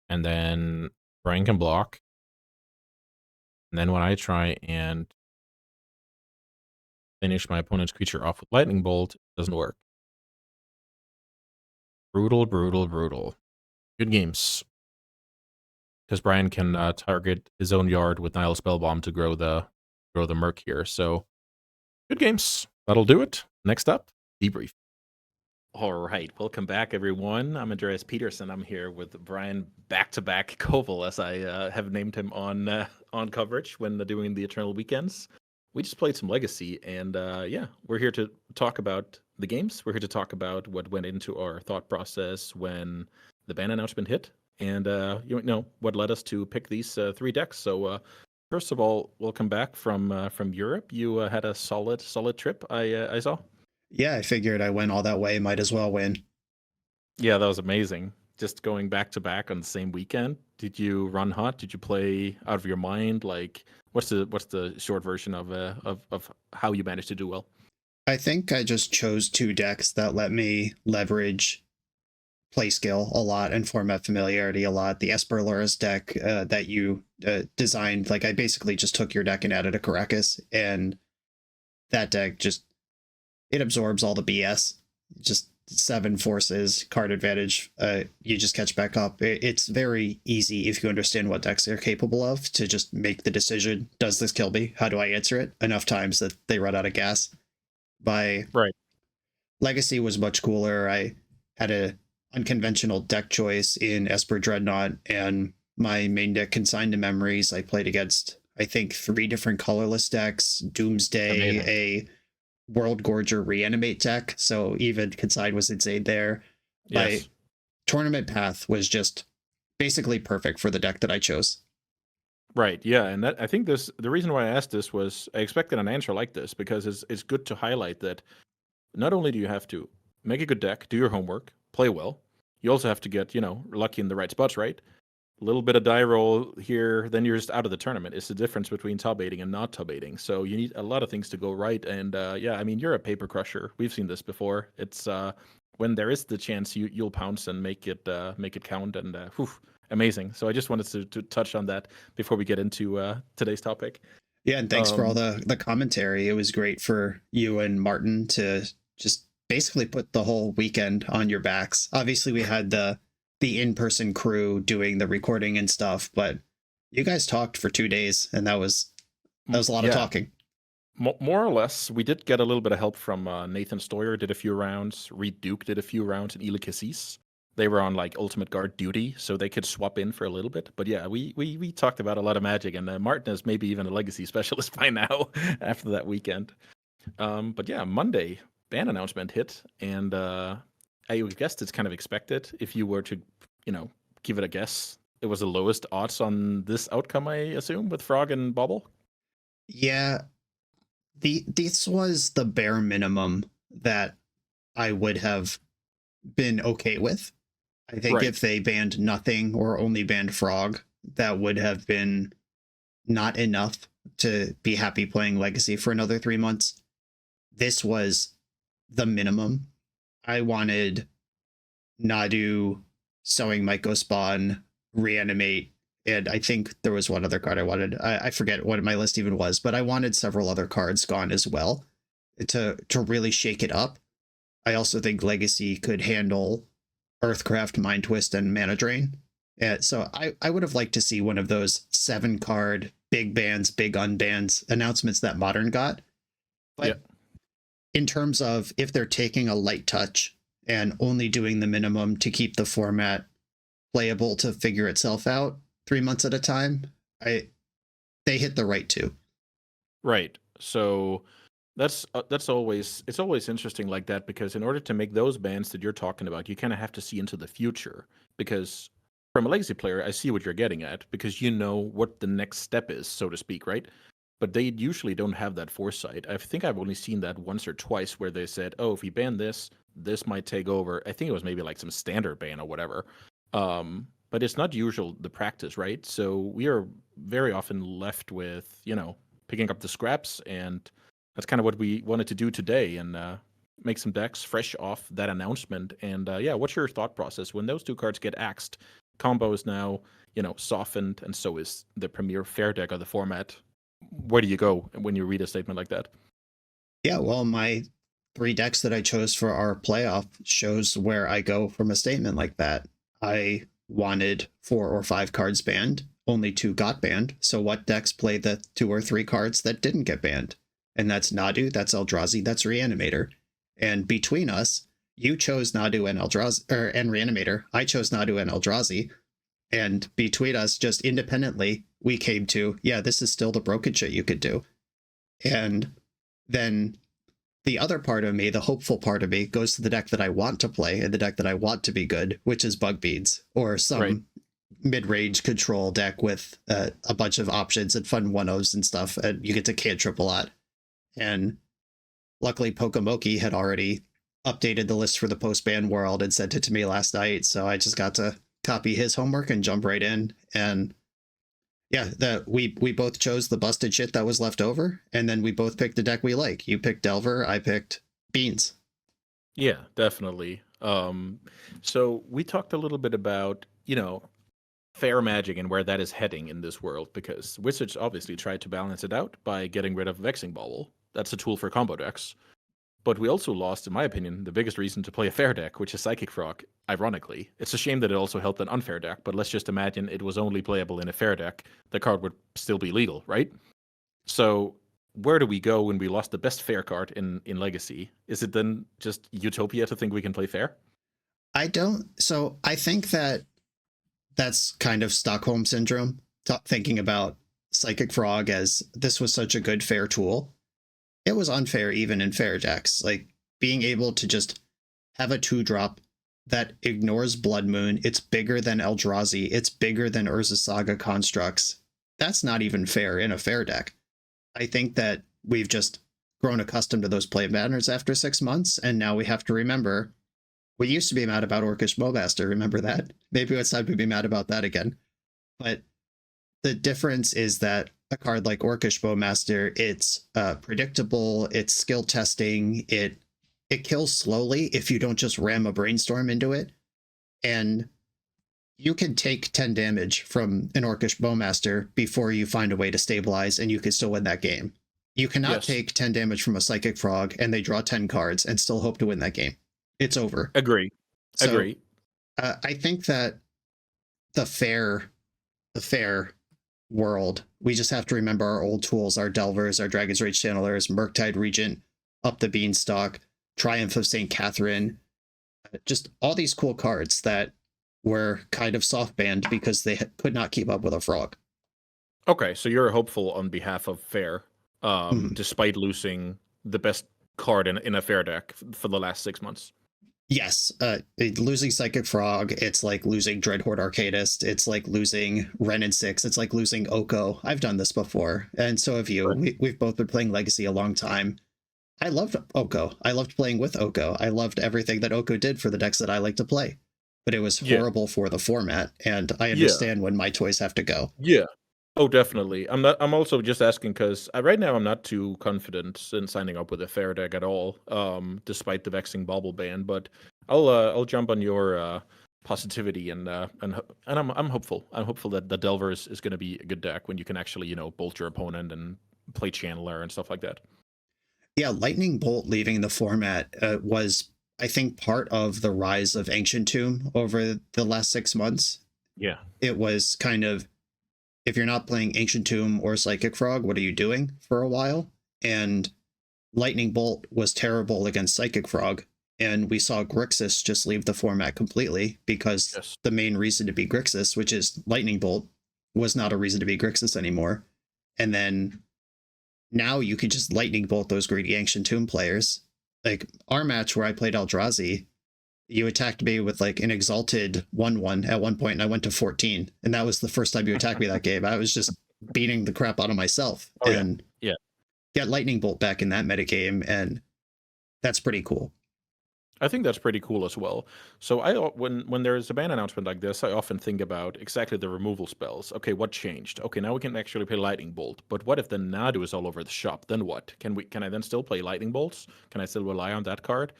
And then Brian can block. And then when I try and finish my opponent's creature off with Lightning Bolt, it doesn't work. Brutal, brutal, brutal. Good games. Because Brian can target his own yard with Nile Spellbomb to grow the Merc here. So, good games. That'll do it. Next up, debrief. All right, welcome back, everyone. I'm Andreas Peterson. I'm here with Brian back-to-back Koval, as I have named him on coverage when doing the Eternal Weekends. We just played some Legacy, and yeah, we're here to talk about the games. We're here to talk about what went into our thought process when the ban announcement hit, and you know what led us to pick these 3 decks. So first of all, welcome back from Europe. You had a solid trip, I saw. Yeah, I figured I went all that way, might as well win. Yeah, that was amazing. Just going back to back on the same weekend. Did you run hot? Did you play out of your mind? Like, what's the short version of how you managed to do well? I think I just chose 2 decks that let me leverage play skill a lot and format familiarity a lot. The Esperloris deck that you designed, like I basically just took your deck and added a Caracas, and that deck just, it absorbs all the BS. Just 7 forces, card advantage, you just catch back up. It's very easy if you understand what decks they're capable of to just make the decision, does this kill me? How do I answer it? Enough times that they run out of gas. By Right. Legacy was much cooler. I had a unconventional deck choice in Esper Dreadnought, and my main deck Consigned to Memories. I played against, I think, 3 different colorless decks, Doomsday, Amazing. a World Gorger Reanimate deck, so even Consigned was insane there. My Yes. tournament path was just basically perfect for the deck that I chose. Right. Yeah. And that I think the reason why I asked this was I expected an answer like this because it's good to highlight that not only do you have to make a good deck, do your homework, play well, you also have to get, lucky in the right spots, right? A little bit of die roll here, then you're just out of the tournament. It's the difference between top aiding and not top aiding. So you need a lot of things to go right. And yeah, I mean, you're a paper crusher. We've seen this before. It's when there is the chance, you'll pounce and make it count. And whew, amazing. So I just wanted to touch on that before we get into today's topic. Yeah, and thanks for all the commentary. It was great for you and Martin to just basically put the whole weekend on your backs. Obviously, we had the in-person crew doing the recording and stuff, but you guys talked for 2 days, and that was a lot of talking. More or less, we did get a little bit of help from Nathan Stoyer, did a few rounds. Reed Duke did a few rounds, and Ila Cassis. They were on like Ultimate Guard duty, so they could swap in for a little bit. But yeah, we talked about a lot of Magic, and Martin is maybe even a Legacy specialist by now after that weekend. But yeah, Monday ban announcement hit, and I guessed it's kind of expected. If you were to, give it a guess, it was the lowest odds on this outcome, I assume, with Frog and Bobble. Yeah, this was the bare minimum that I would have been okay with. I think Right. if they banned nothing or only banned Frog, that would have been not enough to be happy playing Legacy for another 3 months. This was the minimum. I wanted Nadu, Sowing Myco Spawn, Reanimate, and I think there was one other card I wanted. I forget what my list even was, but I wanted several other cards gone as well to really shake it up. I also think Legacy could handle Earthcraft, Mind Twist, and Mana Drain. So I would have liked to see one of those 7-card big bans, big unbans announcements that Modern got. But in terms of if they're taking a light touch and only doing the minimum to keep the format playable to figure itself out 3 months at a time, they hit the right too. Right. So that's always interesting like that because in order to make those bans that you're talking about, you kind of have to see into the future because from a Legacy player, I see what you're getting at because you know what the next step is, so to speak, right? But they usually don't have that foresight. I think I've only seen that once or twice where they said, "Oh, if we ban this, this might take over." I think it was maybe like some standard ban or whatever. But it's not usual the practice, right? So we are very often left with, picking up the scraps, and that's kind of what we wanted to do today and make some decks fresh off that announcement. And yeah, what's your thought process when those 2 cards get axed? Combo is now, softened, and so is the premier fair deck of the format. Where do you go when you read a statement like that? Yeah, well, my 3 decks that I chose for our playoff shows where I go from a statement like that. I wanted 4 or 5 cards banned. Only 2 got banned. So what decks play the 2 or 3 cards that didn't get banned? And that's Nadu, that's Eldrazi, that's Reanimator. And between us, you chose Nadu and Eldrazi, and Reanimator. I chose Nadu and Eldrazi. And between us, just independently, we came to, yeah, this is still the broken shit you could do. And then the other part of me, the hopeful part of me, goes to the deck that I want to play and the deck that I want to be good, which is Bug Beads or some mid-range control deck with a bunch of options and fun 1-0s and stuff, and you get to cantrip a lot. And luckily, Pokemoki had already updated the list for the post-ban world and sent it to me last night, so I just got to copy his homework and jump right in. And yeah, we both chose the busted shit that was left over, and then we both picked a deck we like. You picked Delver, I picked Beans. Yeah, definitely. So we talked a little bit about, fair magic and where that is heading in this world because Wizards obviously tried to balance it out by getting rid of Vexing Bauble. That's a tool for combo decks. But we also lost, in my opinion, the biggest reason to play a fair deck, which is Psychic Frog, ironically. It's a shame that it also helped an unfair deck, but let's just imagine it was only playable in a fair deck. The card would still be legal, right? So where do we go when we lost the best fair card in Legacy? Is it then just utopia to think we can play fair? I don't. So I think that that's kind of Stockholm syndrome, thinking about Psychic Frog as this was such a good fair tool. It was unfair even in fair decks. Like being able to just have a 2-drop that ignores Blood Moon, it's bigger than Eldrazi, it's bigger than Urza Saga constructs. That's not even fair in a fair deck. I think that we've just grown accustomed to those play patterns after 6 months, and now we have to remember we used to be mad about Orcish Bowmaster. Remember that? Maybe it's time to be mad about that again. But the difference is that a card like Orcish Bowmaster, it's predictable, it's skill testing, it kills slowly if you don't just ram a brainstorm into it. And you can take 10 damage from an Orcish Bowmaster before you find a way to stabilize, and you can still win that game. You cannot take 10 damage from a Psychic Frog and they draw 10 cards and still hope to win that game. It's over. Agree. Agree. I think that the fair world, we just have to remember our old tools, our Delvers, our Dragon's Rage Channelers, Murktide Regent, Up the Beanstalk, Triumph of St. Catherine, just all these cool cards that were kind of soft banned because they could not keep up with a frog. Okay, so you're hopeful on behalf of fair, despite losing the best card in a fair deck for the last 6 months. Yes, losing Psychic Frog, it's like losing Dreadhorde Arcadist, it's like losing Wrenn and 6, it's like losing Oko. I've done this before, and so have you. Right. We've both been playing Legacy a long time. I loved Oko. I loved playing with Oko. I loved everything that Oko did for the decks that I like to play. But it was horrible for the format, and I understand when my toys have to go. Yeah. Oh, definitely. I'm also just asking because right now I'm not too confident in signing up with a fair deck at all, despite the vexing bauble ban. But I'll jump on your positivity and I'm hopeful. I'm hopeful that the Delver is going to be a good deck when you can actually bolt your opponent and play Channeler and stuff like that. Yeah, Lightning Bolt leaving the format was, I think, part of the rise of Ancient Tomb over the last 6 months. Yeah, it was kind of, if you're not playing Ancient Tomb or Psychic Frog, what are you doing for a while? And Lightning Bolt was terrible against Psychic Frog, and we saw Grixis just leave the format completely because the main reason to be Grixis, which is Lightning Bolt, was not a reason to be Grixis anymore. And then now you can just Lightning Bolt those greedy Ancient Tomb players. Like our match where I played Eldrazi, you attacked me with like an exalted 1/1 at one point, and I went to 14, and that was the first time you attacked me that game. I was just beating the crap out of myself. And get Lightning Bolt back in that metagame, and that's pretty cool. I think that's pretty cool as well. So when there's a ban announcement like this, I often think about exactly the removal spells. Okay, what changed? Okay, now we can actually play Lightning Bolt. But what if the Nadu is all over the shop? Then what? Can I then still play Lightning Bolts? Can I still rely on that card?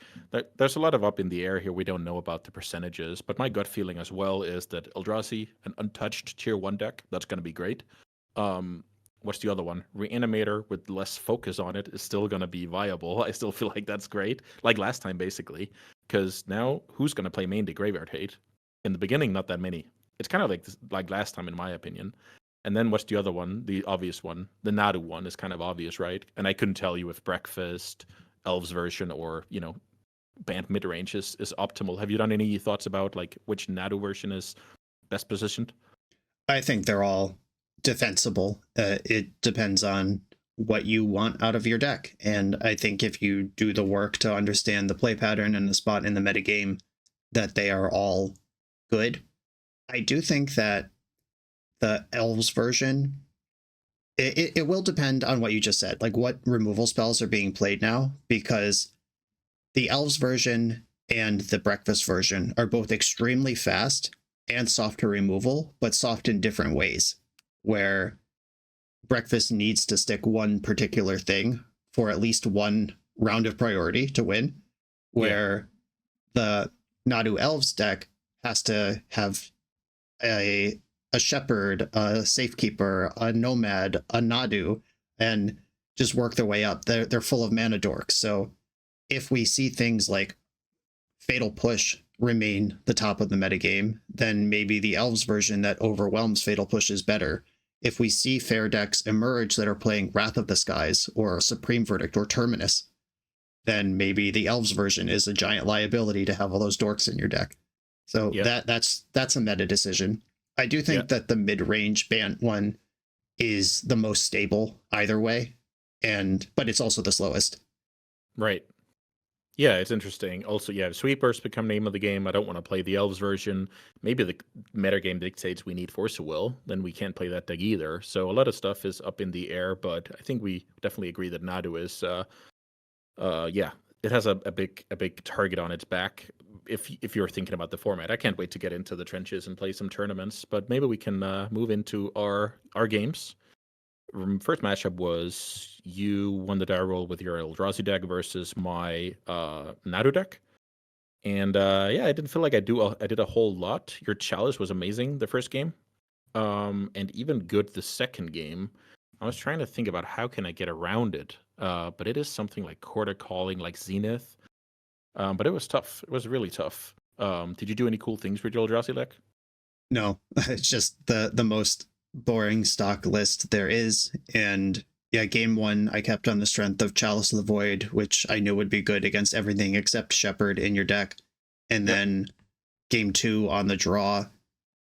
There's a lot of up in the air here. We don't know about the percentages, but my gut feeling as well is that Eldrazi, an untouched tier 1 deck, that's going to be great. What's the other one? Reanimator with less focus on it is still going to be viable. I still feel like that's great. Like last time, basically. Because now, who's going to play main to Graveyard Hate? In the beginning, not that many. It's kind of like last time, in my opinion. And then what's the other one? The obvious one. The Nadu one is kind of obvious, right? And I couldn't tell you if Breakfast, Elves version, or, banned midrange is optimal. Have you done any thoughts about like which Nadu version is best positioned? I think they're all defensible. It depends on what you want out of your deck, and I think if you do the work to understand the play pattern and the spot in the metagame, that they are all good. I do think that the Elves version, it will depend on what you just said, like what removal spells are being played now, because the Elves version and the Breakfast version are both extremely fast and soft to removal, but soft in different ways, where Breakfast needs to stick one particular thing for at least one round of priority to win, where the Nadu Elves deck has to have a Shepherd, a Safekeeper, a Nomad, a Nadu, and just work their way up. They're full of mana dorks, so if we see things like Fatal Push remain the top of the metagame, then maybe the Elves version that overwhelms Fatal Push is better. If we see fair decks emerge that are playing Wrath of the Skies or Supreme Verdict or Terminus, then maybe the Elves version is a giant liability to have all those dorks in your deck. So that's a meta decision. I do think that the mid-range ban one is the most stable either way, but it's also the slowest. Right. Yeah, it's interesting. Also, sweepers become name of the game. I don't want to play the Elves version. Maybe the metagame dictates we need Force of Will. Then we can't play that deck either. So a lot of stuff is up in the air, but I think we definitely agree that Nadu is, it has a big target on its back. If you're thinking about the format, I can't wait to get into the trenches and play some tournaments. But maybe we can move into our games. First matchup was you won the die roll with your Eldrazi deck versus my Nadu deck. And I didn't feel like I did a whole lot. Your chalice was amazing the first game. And even good the second game. I was trying to think about how can I get around it. But it is something like Quarter Calling, like Zenith. But it was tough. It was really tough. Did you do any cool things with your Eldrazi deck? No, it's just the most boring stock list there is. And yeah, game one, I kept on the strength of Chalice of the Void, which I knew would be good against everything except Shepherd in your deck. And then game two on the draw,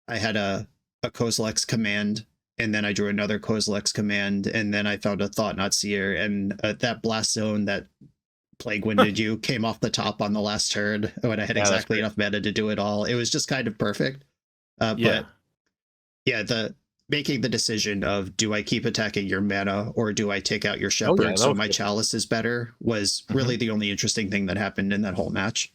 I had a Kozilek's Command, and then I drew another Kozilek's Command, and then I found a Thought Not Seer, and that Blast Zone that Plague Winded you came off the top on the last turn when I had exactly enough meta to do it all. It was just kind of perfect. But the making the decision of do I keep attacking your mana or do I take out your Shepherd so my Chalice is better was really the only interesting thing that happened in that whole match.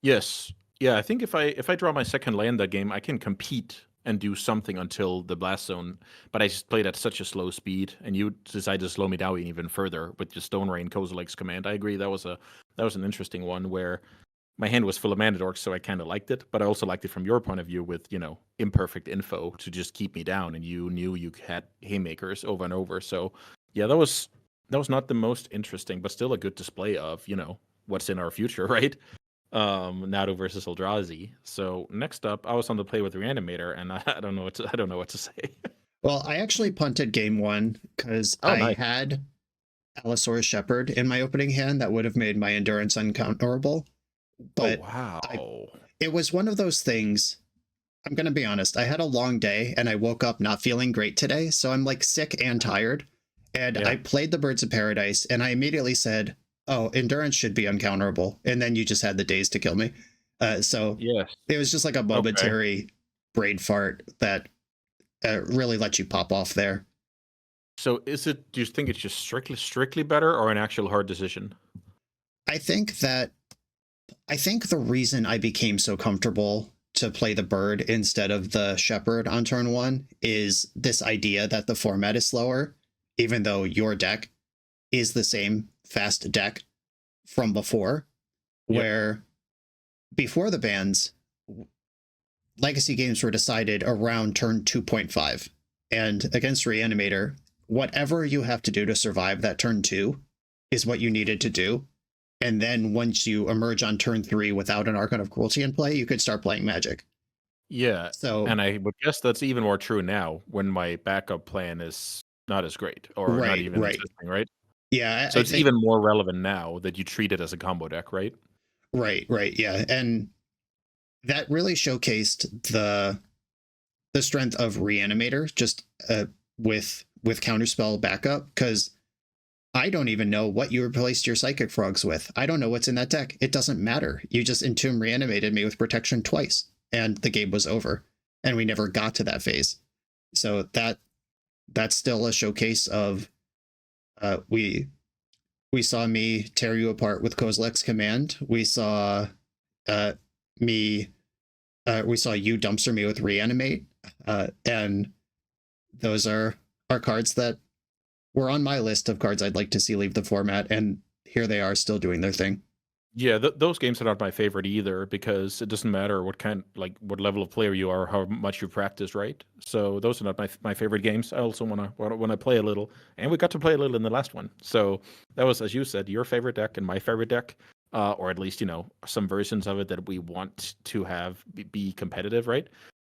Yes. Yeah, I think if I draw my second land that game, I can compete and do something until the Blast Zone, but I just played at such a slow speed, and you decided to slow me down even further with the Stone Rain Kozilek's Command. I agree, that was an interesting one where my hand was full of mana dorks, so I kind of liked it, but I also liked it from your point of view with, imperfect info to just keep me down, and you knew you had haymakers over and over. So yeah, that was not the most interesting, but still a good display of, what's in our future, right? Nadu versus Eldrazi. So next up, I was on the play with Reanimator, and I don't know what to say. Well, I actually punted game one because I had Allosaurus Shepherd in my opening hand that would have made my endurance uncounterable. But it was one of those things. I'm going to be honest. I had a long day and I woke up not feeling great today. So I'm like sick and tired. And I played the Birds of Paradise and I immediately said, oh, endurance should be uncounterable. And then you just had the days to kill me. So it was just like a momentary brain fart that really let you pop off there. So do you think it's just strictly better or an actual hard decision? I think the reason I became so comfortable to play the bird instead of the shepherd on turn one is this idea that the format is slower, even though your deck is the same fast deck from before, where before the bans, legacy games were decided around turn 2.5. And against Reanimator, whatever you have to do to survive that turn 2 is what you needed to do. And then once you emerge on turn 3 without an Archon of Cruelty in play, you could start playing Magic. Yeah. And I would guess that's even more true now when my backup plan is not as great or not even existing, right? Yeah. So it's even more relevant now that you treat it as a combo deck, right? Right. Yeah. And that really showcased the strength of Reanimator just with Counterspell backup, because I don't even know what you replaced your Psychic Frogs with. I don't know what's in that deck. It doesn't matter. You just Entomb Reanimated me with protection twice, and the game was over. And we never got to that phase. So that's still a showcase of we saw me tear you apart with Kozilek's Command. We saw you dumpster me with Reanimate. And those are cards that were on my list of cards I'd like to see leave the format, and here they are still doing their thing. Yeah, those games are not my favorite either, because it doesn't matter what level of player you are, how much you practice, right? So those are not my favorite games. I also want to play a little, and we got to play a little in the last one. So that was, as you said, your favorite deck and my favorite deck. or at least some versions of it that we want to have be competitive, right?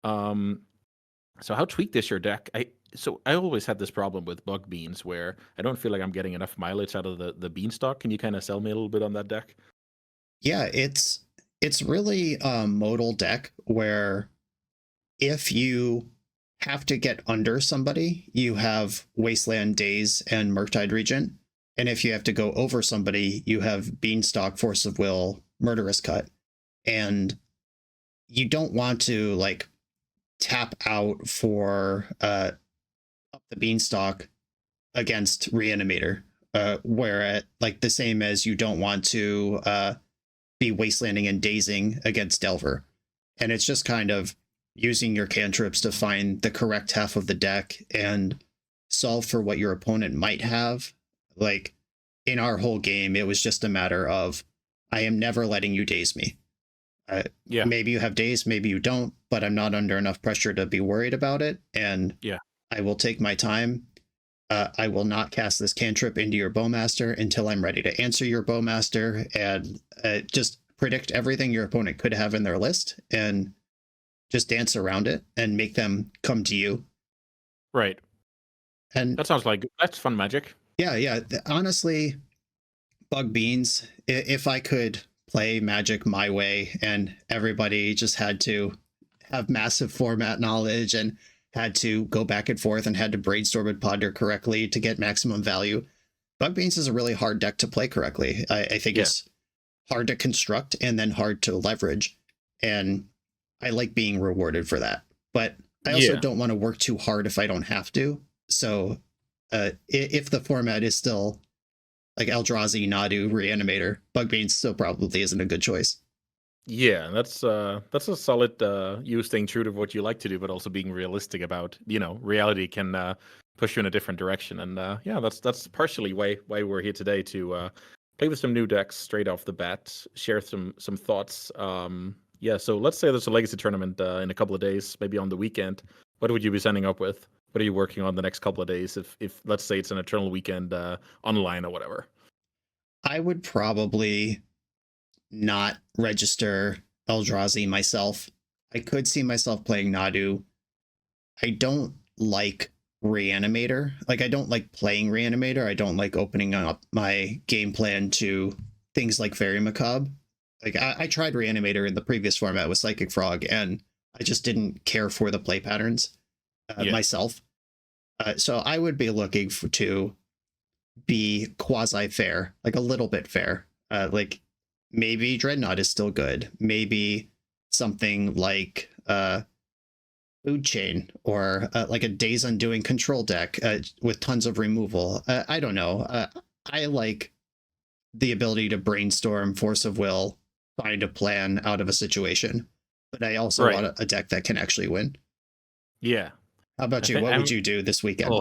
So how tweaked is your deck? I always had this problem with bug beans where I don't feel like I'm getting enough mileage out of the beanstalk. Can you kind of sell me a little bit on that deck? Yeah, it's really a modal deck where if you have to get under somebody, you have Wasteland Daze and Murktide Regent. And if you have to go over somebody, you have Beanstalk, Force of Will, Murderous Cut. And you don't want to like tap out for up the Beanstalk against Reanimator, where like the same as you don't want to be wastelanding and dazing against Delver. And it's just kind of using your cantrips to find the correct half of the deck and solve for what your opponent might have. Like in our whole game, it was just a matter of I am never letting you daze me. Yeah. Maybe you have daze, maybe you don't, but I'm not under enough pressure to be worried about it. And Yeah. I will take my time. I will not cast this cantrip into your Bowmaster until I'm ready to answer your Bowmaster, and just predict everything your opponent could have in their list and just dance around it and make them come to you. Right. And That sounds like that's fun magic. yeah. Honestly, bug beans. If I could play Magic my way and everybody just had to have massive format knowledge and had to go back and forth and had to brainstorm and ponder correctly to get maximum value, bug beans is a really hard deck to play correctly. I think it's hard to construct and then hard to leverage. And I like being rewarded for that. But I also don't want to work too hard if I don't have to. So if the format is still like Eldrazi, Nadu, Reanimator, bug beans still probably isn't a good choice. Yeah, that's a solid you staying true to what you like to do, but also being realistic about reality can push you in a different direction. And yeah, that's partially why we're here today to play with some new decks straight off the bat, share some thoughts. Yeah, so let's say there's a legacy tournament in a couple of days, maybe on the weekend. What would you be signing up with? What are you working on the next couple of days? If let's say it's an Eternal Weekend online or whatever. I would probably not register Eldrazi myself. I could see myself playing Nadu. I don't like Reanimator. Like, I don't like playing Reanimator. I don't like opening up my game plan to things like Fairy Macabre. Like, I tried Reanimator in the previous format with Psychic Frog, and I just didn't care for the play patterns myself. So I would be looking to be quasi-fair, like a little bit fair. Like, maybe Dreadnought is still good. Maybe something like Food Chain or like a Days Undoing control deck with tons of removal. I don't know. I like the ability to brainstorm, Force of Will, find a plan out of a situation. But I also want a deck that can actually win. Yeah. How about you? What would you do this weekend?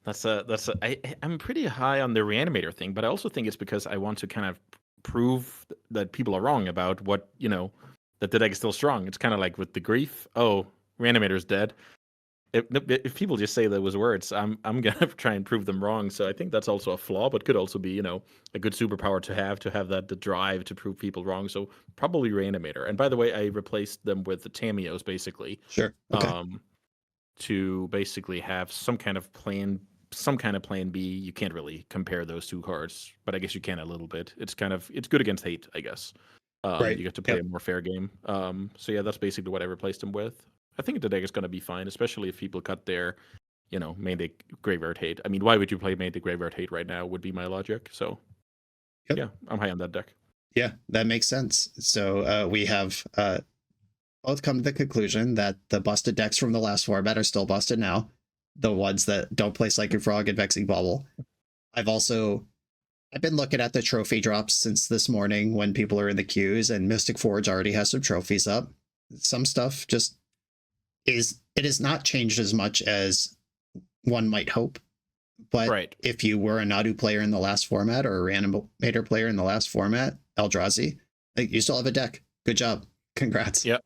I'm pretty high on the Reanimator thing, but I also think it's because I want to kind of prove that people are wrong about what, that the deck is still strong. It's kind of like with the grief. Oh, Reanimator's dead. If people just say those words, I'm gonna try and prove them wrong. So I think that's also a flaw, but could also be, a good superpower to have that the drive to prove people wrong. So probably Reanimator. And by the way, I replaced them with the Tamios basically. Sure. Okay. To basically have some kind of plan B. You can't really compare those two cards, but I guess you can a little bit. It's good against hate, I guess. Right. You get to play a more fair game. So yeah, that's basically what I replaced them with. I think the deck is going to be fine, especially if people cut their, main deck Graveyard Hate. I mean, why would you play main deck Graveyard Hate right now would be my logic. So yeah, I'm high on that deck. Yeah, that makes sense. So we have both come to the conclusion that the busted decks from the last format are still busted now. The ones that don't play Psychic Frog and Vexing Bauble. I've been looking at the trophy drops since this morning when people are in the queues, and Mystic Forge already has some trophies up. Some stuff just it has not changed as much as one might hope. But if you were a Nadu player in the last format or a Reanimator player in the last format, Eldrazi, you still have a deck. Good job. Congrats. Yep.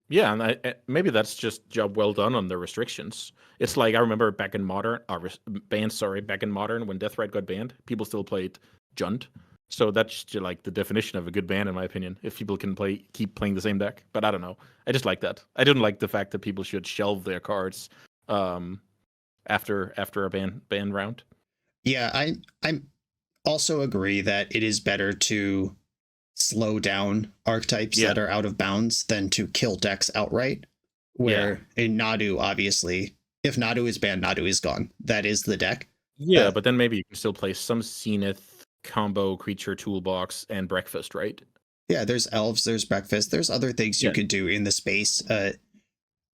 Yeah, and maybe that's just job well done on the restrictions. It's like I remember back in Modern, back in Modern when Deathrite got banned, people still played Junt. So that's like the definition of a good ban, in my opinion. If people can keep playing the same deck, but I don't know. I just like that. I didn't like the fact that people should shelve their cards um, after a ban round. Yeah, I'm also agree that it is better to slow down archetypes Yeah, that are out of bounds than to kill decks outright. yeah, Where in Nadu, obviously, if Nadu is banned, Nadu is gone. That is the deck. yeah. Uh, But then maybe you can still play some Zenith combo creature toolbox and breakfast, right? yeah, there's elves, there's breakfast, there's other things you Yeah, could do in the space.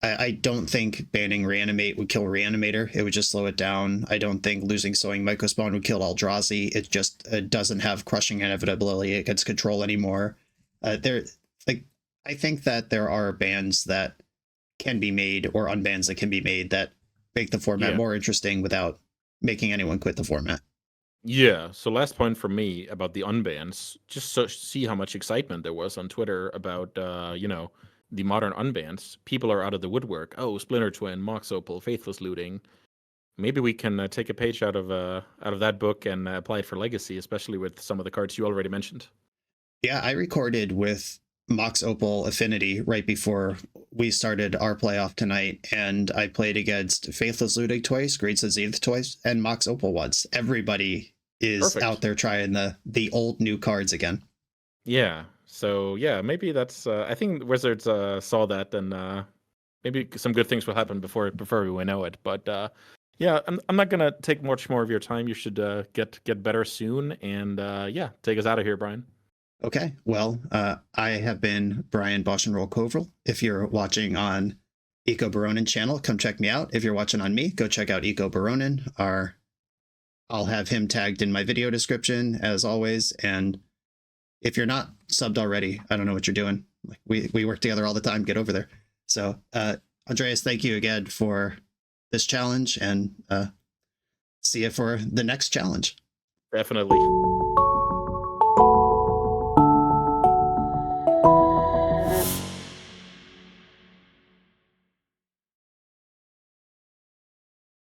I don't think banning Reanimate would kill Reanimator. It would just slow it down. I don't think losing Sowing Mycospawn would kill Eldrazi. It just doesn't have crushing inevitability against control anymore. There, like, I think that there are bans that can be made or unbans that can be made that make the format yeah. more interesting without making anyone quit the format. Yeah. So last point from me about the unbans, just so see how much excitement there was on Twitter about the modern unbans. People are out of the woodwork. Oh, Splinter Twin, Mox Opal, Faithless Looting. Maybe we can take a page out of that book and apply it for Legacy, especially with some of the cards you already mentioned. Yeah, I recorded with Mox Opal Affinity right before we started our playoff tonight, and I played against Faithless Looting twice, Grixis Zenith twice, and Mox Opal once. Everybody is Perfect. out there trying the old new cards again. Yeah. So yeah, maybe that's. I think Wizards saw that, and maybe some good things will happen before we know it. But yeah, I'm not gonna take much more of your time. You should get better soon, and yeah, take us out of here, Brian. Okay, well, I have been Brian BoshNRoll Kovril. If you're watching on Eco Baronin channel, come check me out. If you're watching on me, go check out Eco Baronin. I'll have him tagged in my video description as always. And if you're not subbed already, I don't know what you're doing. Like we work together all the time. Get over there. So, Andreas, thank you again for this challenge, and see you for the next challenge. Definitely.